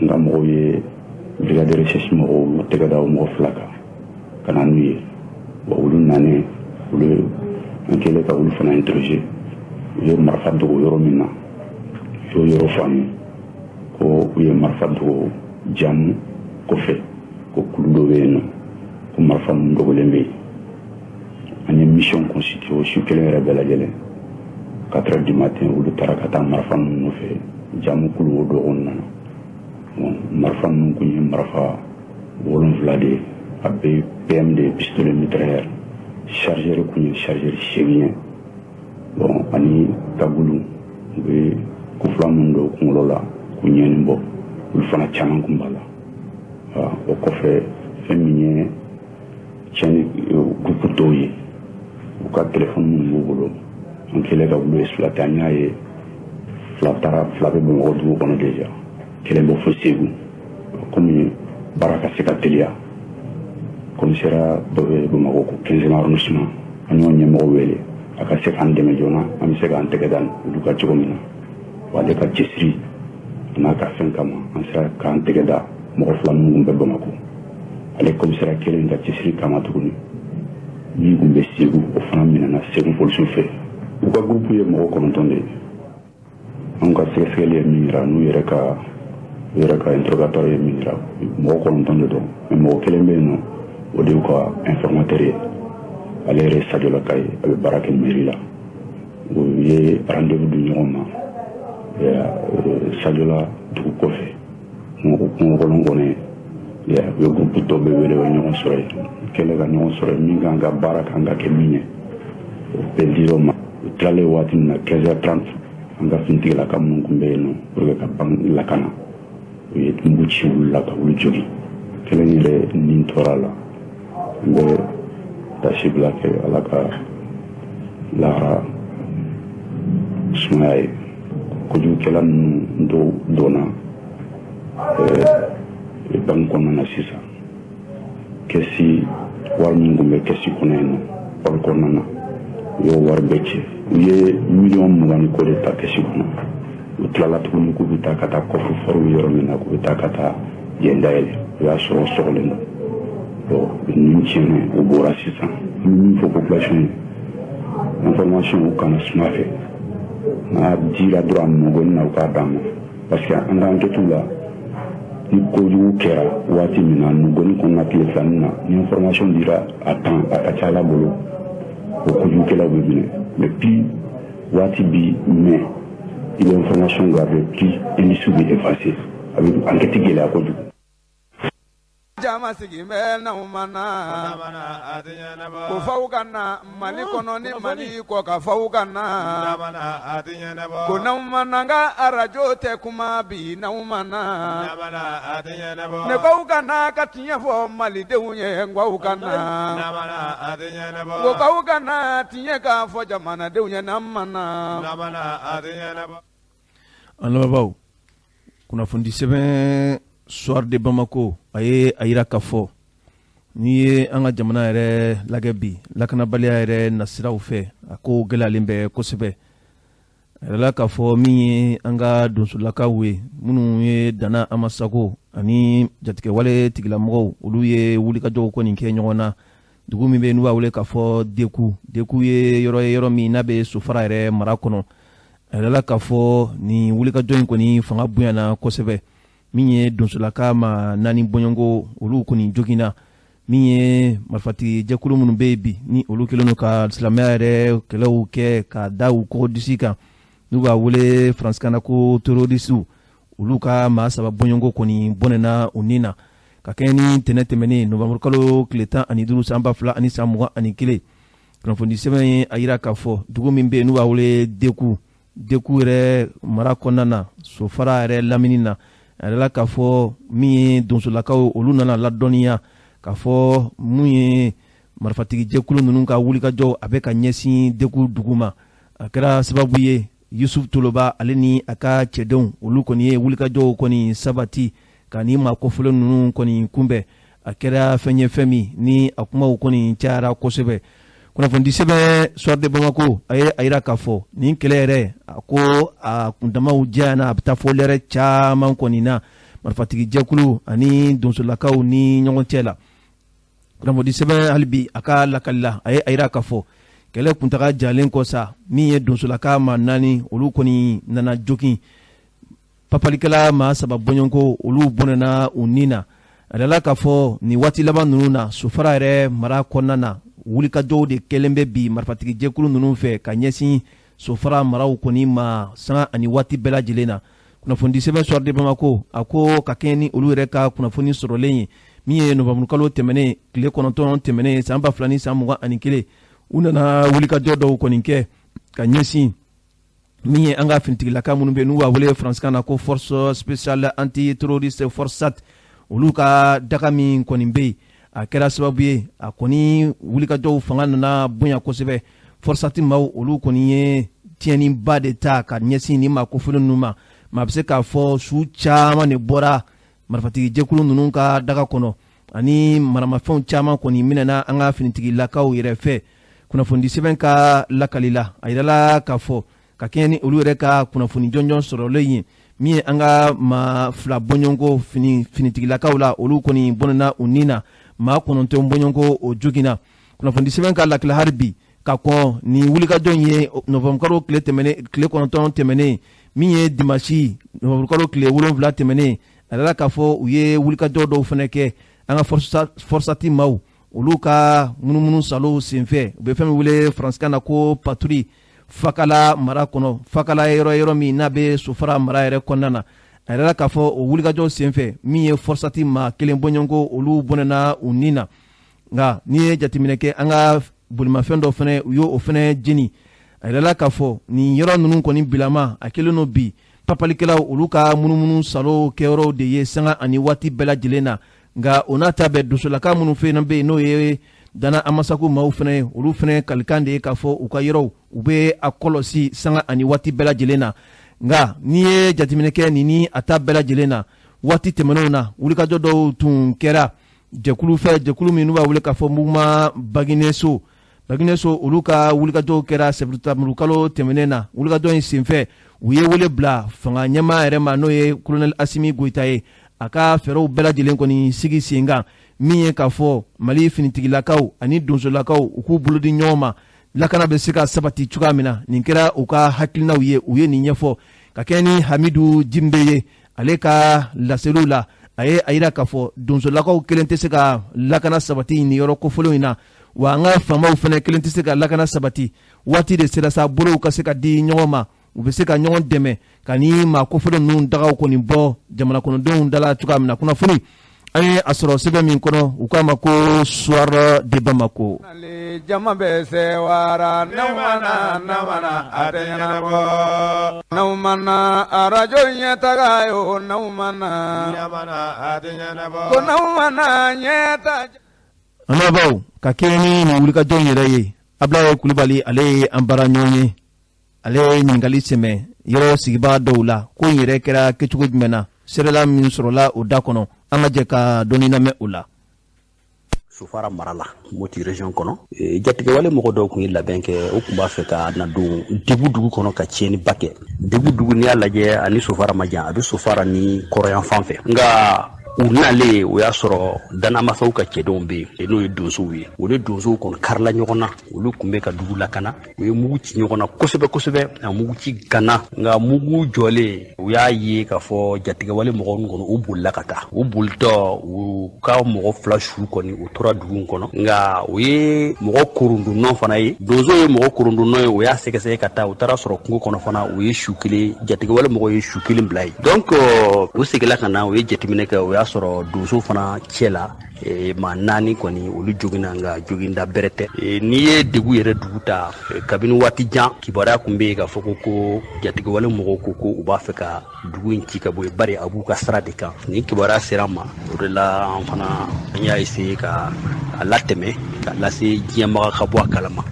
n ka mɔgɔw ye brigade de recherche mɔgɔw olu tɛgɛ da o mɔgɔ 2 kan ka na n'u ye. Olu nanen olu an kɛlen ka olu fana interroger u ye marifa dogo yɔrɔ min na u y'o yɔrɔ fɔ an ye ko u ye marifa dogo Jamu kɔfɛ ko kulu dɔ bɛ yen nɔ ko marifa ninnu dogolen bɛ yen. An ye mission constitué o su kelen yɛrɛ bɛɛ lajɛlen 4h du matin olu taara ka taa marifa ninnu nɔfɛ Jamu kulu o dɔgɔkun nana. Marifa ninnu kun ye marifa 7 de ye a bɛ PM de pistolet mitrailleur chargeur kun ye chargeur 8 ye. Ani tabulu u bɛ kufula minnu don kunkolo la k'u ɲɛni bɔ olu fana caman kun b'a la. O kɔfɛ fɛn min ye tiɲɛni groupe dɔw ye u ka téléphone minnu b'u bolo an kɛlen ka olu exploiter an y'a ye 2 bɛ Bamakɔ dugu kɔnɔ déjà kelen bɛ fo Segu komi baara ka se ka teliya commissariat dɔ bɛ Bamakɔ ko 15e arrondissement an y'o ɲɛmɔgɔ wele a ka se k'an dɛmɛ joona an bɛ se k'an tɛgɛ da olu ka cogo min na wa ale ka cɛsiri n'a ka fɛn kama an sera k'an tɛgɛ da mɔgɔ 2 minnu bɛ Bamakɔ ale commissariat kelen ka cɛsiri kama tuguni min kun bɛ Segu o fana minɛna Segu polisiw fɛ u ka groupe ye mɔgɔ 9 de ye. An ka sɛgɛsɛgɛli ye min yira n'u yɛrɛ ka yɛrɛ ka interrogatoire ye min yira mɔgɔ 9 de don mais mɔgɔ kelen bɛ yen nɔ o de y'u ka informateur ye ale yɛrɛ ye Sadio Laka ye a bɛ baara kɛ mairie la u ye rendez-vous di ɲɔgɔn ma Sadio la dugu kɔfɛ kungo kolon kɔnɔ u ye groupe dɔ bɛ wele o ye ɲɔgɔn sɔrɔ yen kɛlɛ ka ɲɔgɔn sɔrɔ min kan ka baara kan ka kɛ min ye o bɛɛ dir'o ma u tilalen waati min na 15h30 an ka finitigilaka minnu tun bɛ yen nɔ pour que ka ban lakana u ye muguci wulila ka wuli jogi kelen yɛrɛ nin tora la n bɛ tasi bila kɛ ala ka lahara sumaya ye kojugukɛla ninnu dɔw dɔnna banque kɔnɔna na sisan kɛsi wari min tun bɛ kɛsi kɔnɔ yen nɔ wari kɔnɔna na u y'o wari bɛɛ cɛ u ye $20 ko de ta kɛsi kɔnɔ u tilala tuguni k'u bɛ taa ka taa coffre-fort yɔrɔ min na k'u bɛ taa ka taa yen dayɛlɛ o y'a sɔrɔ sɔgɔlen don nin tiɲɛna u bɔra sisan an bɛ min fɔ population ye information u kana suma fɛ n'a dira dɔrɔn mɔgɔnin na u k'a d'an ma parce que an ka enquête la ni kojugu kɛra waati min na mɔgɔnin kɔnɔna tile filanin na ni information dira a temps a ka ca ala bolo o kojugukɛlaw bɛ minɛ mais puis waati bi mɛn i bɛ information dɔ a bɛ pris indice bɛ effacé a bɛ enquête gɛlɛya kojugu. Jama sigi bɛ na mana ko faw kana Mali kɔnɔ ni Mali kɔ ka faw kana ko na mana ka arajo tɛ kuma bi na mana ne faw kana ka tiɲɛ fɔ malidenw ye ngwaw kana ko faw kana tiɲɛ ka fɔ jamanadenw ye na mana an lamɛnbaaw kunnafoni sɛbɛn soir de Bamako a ye a yira k'a fɔ n'i ye an ka jamana yɛrɛ lagɛ bi lakanabaliya yɛrɛ nasiraw fɛ a ko gɛlɛyalen bɛ kosɛbɛ a yɛrɛ la k'a fɔ min ye an ka donsolakaw ye minnu ye Dana Amasago ani jatigɛwale tigilamɔgɔw olu ye wulikajɔw kɔni kɛ ɲɔgɔn na dugu min bɛ n'u b'a wele k'a fɔ Deku ye yɔrɔ min n'a bɛ Sofara yɛrɛ mara kɔnɔ a yɛrɛ la k'a fɔ nin wulikajɔ in kɔni fanga bonyana kosɛbɛ min ye donsolaka ma 4 bɔɲɔngo olu kɔni joginna min ye marifatigi jɛkulu minnu bɛ bi ni olu kɛlen don ka silamɛya yɛrɛ kɛlɛw kɛ ka da u kɔgɔdisi kan n'u b'a wele faransikanna ko terrorisiw olu ka maa 3 bɔɲɔngo kɔni bɔnɛna u ni na ka kɛ ni tɛnɛ tɛmɛnen novembre kalo tile 15 san 2021 kunnafoni sɛbɛn ye a yira k'a fɔ dugu min bɛ n'u b'a wele Deku yɛrɛ mara kɔnɔna na Sofara yɛrɛ lamini na a yɛrɛ la k'a fɔ min ye donsolakaw olu nana ladɔnniya k'a fɔ mun ye marifatigi jɛkulu ninnu ka wulikajɔ a bɛ ka ɲɛsin Deku dugu ma a kɛra sababu ye Yusuf Toloba ale ni a ka cɛdenw olu kɔni ye wulikajɔw kɔni sabati ka ni maakɔfɔlen ninnu kɔni kunbɛn a kɛra fɛn ye fɛn min ni a kumaw kɔni cayara kosɛbɛ kunnafoni sɛbɛn soir de Bamako a ye a yira k'a fɔ nin kɛlɛ yɛrɛ a ko a kundamaw jɛyana a bɛ taa fɔ lɛrɛ caman kɔni na marifatigi jɛkulu ani donsolakaw ni ɲɔgɔn cɛ la kunnafoni sɛbɛn hali bi a ka lakali la a ye a yira k'a fɔ kɛlɛ kuntaga jalen kɔ sa min ye donsolaka ma 4 olu kɔni nana jogin papalikɛla maa 3 bɔɲɔngo olu bɔnɛna u ni na a yɛrɛ la k'a fɔ nin waati laban ninnu na Sofara yɛrɛ mara kɔnɔna na wulikajɔw de kɛlen bɛ bi marifatigi jɛkulu ninnu fɛ ka ɲɛsin Sofara maraw kɔni ma sanga ani waati bɛɛ lajɛlen na kunnafoni sɛbɛn soir de Bamako a ko ka kɛɲɛ ni olu yɛrɛ ka kunnafoni sɔrɔlen ye min ye novembre kalo tɛmɛnen tile 9 tɛmɛnen san 2021 u nana wulikajɔ dɔw kɔni kɛ ka ɲɛsin min ye an ka finitigilaka minnu bɛ n'u b'a wele faransikan na ko force spéciale anti-terroriste FORSAT olu ka daga min kɔni bɛ yen a kɛra sababu ye a kɔni wulikajɔw fanga nana bonya kosɛbɛ FORSAT maaw olu kɔni ye tiɲɛniba de ta ka ɲɛsin ni maakɔfɔlen ninnu ma a bɛ se k'a fɔ su caman de bɔra marifatigi jɛkulu ninnu ka daga kɔnɔ ani maramafɛnw caman kɔni minɛna an ka finitigilakaw yɛrɛ fɛ kunnafoni sɛbɛn ka lakali la a yirala k'a fɔ ka kɛɲɛ ni olu yɛrɛ ka kunnafoni jɔnjɔn sɔrɔlen ye min ye an ka maa 2 bɔɲɔngo finitigilakaw la olu kɔni bɔnɛna u ni na maa 9 bɔɲɔngo o joginna kunnafoni sɛbɛn ka lakila hali bi ka kɔn ni wulikajɔ in ye novembre kalo tile 9 tɛmɛnen min ye dimanche novembre kalo tile 7 tɛmɛnen a ala k'a fɔ u ye wulikajɔ dɔw fana kɛ an ka forsati maaw olu ka munumunu salo senfɛ u bɛ fɛn min wele faransikan na ko patrouille Fakala mara kɔnɔ Fakala yɔrɔ min n'a bɛ sofara mara yɛrɛ kɔnɔna na a yɛrɛ k'a fɔ o wulikajɔ senfɛ min ye forsati maa kelen bɔɲɔgɔnko olu bɔnɛna u ni na nka n'i ye jateminɛ kɛ an ka bolimafɛn dɔ fana u y'o fana jeni a yɛrɛ k'a fɔ nin yɔrɔ ninnu kɔni bilama a kelen n'o bi papalikɛlaw olu ka munumunu salo kɛyɔrɔw de ye sanga ani waati bɛɛ lajɛlen na nka o n'a ta bɛɛ dusulaka minnu fana bɛ yen n'o ye Dana Amasaku maaw fana olu fana kalikan de ye k'a fɔ u ka yɔrɔw u bɛ a kɔlɔsi sanga ani waati bɛɛ lajɛlen na nka n'i ye jateminɛ kɛ nin ni a ta bɛɛ lajɛlen na waati tɛmɛnenw na wulikajɔ dɔw tun kɛra jɛkulu fɛ jɛkulu min n'u b'a wele k'a fɔ mouvement Bagineso olu ka wulikajɔw kɛra sɛbɛntamuru kalo tɛmɛnen na wulikajɔ in senfɛ u ye wele bila fanga ɲɛmaa yɛrɛ ma n'o ye Colonel Asimi Goita ye a ka fɛɛrɛw bɛɛ lajɛlen kɔni sigi sen kan min ye k'a fɔ Mali finitigilakaw ani donsolakaw u k'u bolo di ɲɔgɔn ma lakana bɛ se ka sabati cogoya min na nin kɛra u ka hakilinaw ye u ye nin ɲɛfɔ ka kɛ ni Hamidu Jimbe ye ale ka laseliw la a ye a yira k'a fɔ donsolakaw kelen tɛ se ka lakana sabati nin yɔrɔ kofɔlenw in na wa an ka faamaw fana kelen tɛ se ka lakana sabati waati de sera sa bolow ka se ka di ɲɔgɔn ma u bɛ se ka ɲɔgɔn dɛmɛ ka ni maa kofɔlen ninnu dagaw kɔni bɔ jamana kɔnɔdenw dala cogoya min na kunnafoni an ye a sɔrɔ sɛbɛn min kɔnɔ u k'a ma ko soir de Bamako. Jama bɛ se wara n'aw mana a tɛ ɲɛnabɔ n'aw mana arajo ɲɛtaga ye o n'aw mana a tɛ ɲɛnabɔ ko n'aw mana ɲɛta. An baw ka kɛ ni nin wulikajɔ in yɛrɛ ye Ablaye Kulibali ale ye an baara ɲɔgɔn ye ale ye ɲininkali sɛmɛ yɔrɔ sigibaga dɔw la ko in yɛrɛ kɛra kɛcogo jumɛn na serela min sɔrɔla o da kɔnɔ an ka jɛ ka dɔɔni lamɛn o la. Sofara mara la Moti région kɔnɔ jatigɛwale mɔgɔ dɔw kun ye labɛn kɛ o kun b'a fɛ ka na don Debu dugu kɔnɔ ka tiɲɛni ba kɛ Debu dugu n'i y'a lajɛ ani Sofara ma jan a bɛ Sofara ni kɔrɔyan fan fɛ nka u nalen o y'a sɔrɔ danamasaw ka cɛdenw bɛ yen n'o ye donsow ye o de donsow kɔni karila ɲɔgɔn na olu tun bɛ ka dugu lakana u ye mugu ci ɲɔgɔn na kosɛbɛ a mugu ci gana nka mugu jɔlen u y'a ye k'a fɔ jatigɛwale mɔgɔw ninnu kɔnɔ u bolila ka taa u bolitɔ u ka mɔgɔ fila su kɔni u tora dugu in kɔnɔ nka o ye mɔgɔ korondonnɔ fana ye donsow ye mɔgɔ korondonnɔ ye o y'a sɛgɛsɛgɛ ka taa u taara sɔrɔ kungo kɔnɔ fana u ye su kelen jatigɛwale mɔgɔw ye su kelen bila yen donc u seginna ka na u ye jateminɛ kɛ o y'a sɔrɔ donso fana cɛ la maa 4 kɔni olu joginna nka joginda bɛrɛ tɛ n'i ye Debu yɛrɛ dugu ta kabini waati jan kibaruya kun bɛ yen k'a fɔ ko jatigɛwale mɔgɔw ko u b'a fɛ ka dugu in ci ka bɔ yen bari a b'u ka sira de kan ni kibaruya sera ma o de la an fana an y'a essayer ka a latɛmɛ ka lase diɲɛmaga ka bɔ a kalama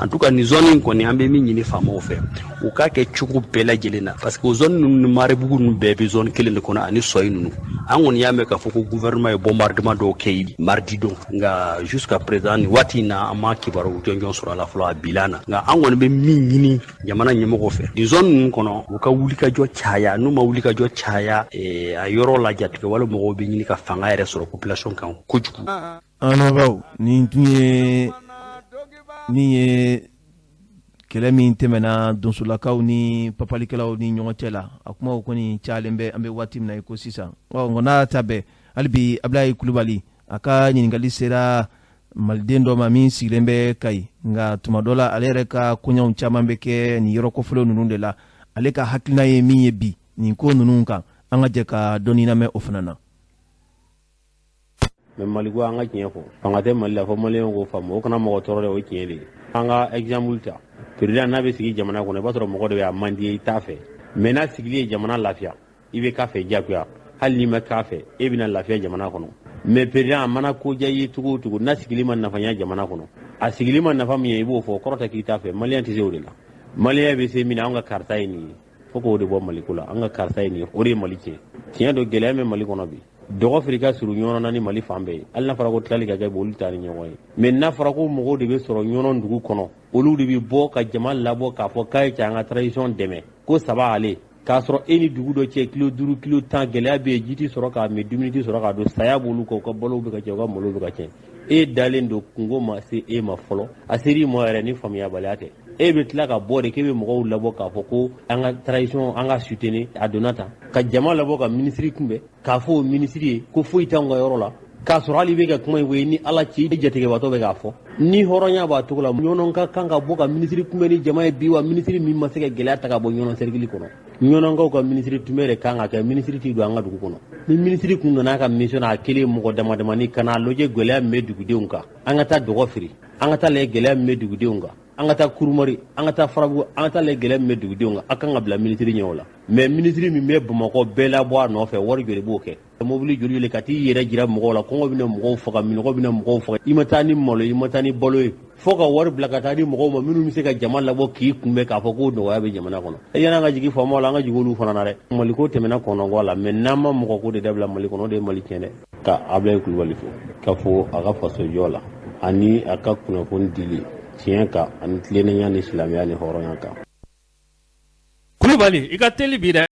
en tout cas nin zone in kɔni an bɛ min ɲini faamaw fɛ u k'a kɛ cogo bɛɛ lajɛlen na parce que o zone ninnu ni Marebugu ninnu bɛɛ bɛ zone kelen de kɔnɔ ani Soyi ninnu an kɔni y'a mɛn k'a fɔ ko gouvernement ye bombardement dɔw kɛ mardi don nka jusqu'à présent ni waati in na an ma kibaru jɔnjɔn sɔrɔ a la fɔlɔ a bila na nka an kɔni bɛ min ɲini jamana ɲɛmɔgɔw fɛ nin zone ninnu kɔnɔ u ka wulikajɔ caya n'u ma wulikajɔ caya a yɔrɔ la jatigɛwale mɔgɔw bɛ ɲini ka fanga yɛrɛ sɔrɔ population kan kojugu. An lamɛnbaaw nin tun ye kɛlɛ min tɛmɛna donsolakaw ni papalikɛlaw ni ɲɔgɔn cɛ la a kumaw kɔni cayalen bɛ an bɛ waati min na i ko sisan nka n'a ta bɛɛ hali bi Ablaye Kulibali a ka ɲininkali sera maliden dɔ ma min sigilen bɛ Kayi nka tuma dɔ la ale yɛrɛ ka koɲɛw caman bɛ kɛ nin yɔrɔ kɔfɛlenw ninnu de la ale ka hakilina ye min ye bi nin ko ninnu kan an ka jɛ ka dɔɔni lamɛn o fana na. mais Mali ko an ka tiɲɛ fɔ fanga tɛ Mali la fɔ maliyɛnw k'o faamu o kana mɔgɔ tɔɔrɔ dɛ o ye tiɲɛ de ye an ka exemple ta président n'a bɛ sigi jamana kɔnɔ i b'a sɔrɔ mɔgɔ dɔ bɛ a man di ye i t'a fɛ mais n'a sigili ye jamana lafiya i bɛ k'a fɛ diyagoya hali n'i ma k'a fɛ e bɛna lafiya jamana kɔnɔ mais président a mana ko diya i ye cogo o cogo n'a sigili ma nafa ɲɛ jamana kɔnɔ a sigili ma nafa min ye i b'o fɔ kɔrɔ tɛ k'i t'a fɛ maliyɛn tɛ se o de la maliyɛn bɛ se min na an ka karisa ye nin ye fo k'o de bɔ Mali ko la an ka karisa ye nin ye o de ye Mali tiɲɛ tiɲɛ don gɛlɛya bɛ Mali kɔnɔ bi dɔgɔ firi ka surun ɲɔgɔn na ni Mali fan bɛɛ ye hali n'a fɔra ko tilali ka kɛ olu ta ni ɲɔgɔn ye mais n'a fɔra ko mɔgɔw de bɛ sɔrɔ ɲɔgɔn dugu kɔnɔ olu de bɛ bɔ ka jama labɔ k'a fɔ k'a ye cɛ an ka tradition dɛmɛ ko saba ale k'a sɔrɔ e ni dugu dɔ cɛ kilo 5 kilo 10 gɛlɛya bɛ yen ji tɛ sɔrɔ k'a min dumuni tɛ sɔrɔ k'a don saya b'olu kan u ka balow bɛ ka cɛ u ka malo bɛ ka cɛ e dalen don kungo ma se e ma fɔlɔ a ser'i ma yɛrɛ ni faamuyabaliya tɛ e be tila ka bɔ de k'e be mɔgɔw labɔ k'a fɔ ko an ka tradition an ka soutenir a donna tan ka jama labɔ ka ministre kunbɛ k'a fɔ o ministre ye ko foyi t'anw ka yɔrɔ la k'a sɔrɔ hali bɛ ka kuma in fɔ ni ala ci jatigɛbatɔ bɛ k'a fɔ ni hɔrɔnya b'a cogo la ɲɔnɔn ka kan ka bɔ ka ministre kunbɛ ni jama ye bi wa ministre min ma se ka gɛlɛya ta ka bɔ ɲɔnɔn cercle kɔnɔ ɲɔnɔnkaw ka ministre tunbɛ de kan ka kɛ ministre ti don an ka dugu kɔnɔ ni ministre kun nana ka mission a kelen mɔgɔ damadamani kana lɔjɛ gɛlɛya min bɛ dugudenw kan an ka taa dɔgɔ firi an ka taa lajɛ gɛlɛya min bɛ dugudenw kan an ka taa kurumari an ka taa farabu an ka taa lajɛ gɛlɛya min bɛ dugudenw kan a kan ka bila ministre ɲɛ o la mais ministre min bɛ bamakɔ bɛɛ labɔ a nɔfɛ wari joli b'o kɛ mobili joli joli ka t'i yɛrɛ jira mɔgɔw la kɔngɔ bɛna mɔgɔw faga minɔgɔ bɛna mɔgɔw faga i ma taa ni malo i ma taa ni balo ye fo ka wari bila ka taa di mɔgɔw ma minnu bɛ se ka jama labɔ k'i kunbɛn k'a fɔ ko nɔgɔya bɛ jamana kɔnɔ yan'an ka jigin faamaw la an ka jigin olu fana na dɛ maliko tɛmɛna kɔnɔngɔ la mais n'an ma mɔgɔ ko de dabila mali kɔnɔ o de ye mali tiɲɛ dɛ ka Ablaye Kulubali fo ka fɔ a ka fasojɔ la ani a ka kunnafoni dili tiɲɛ kan ani tilennenya ni silamɛya ni hɔrɔnya kan. Kulubali i ka teli bi dɛ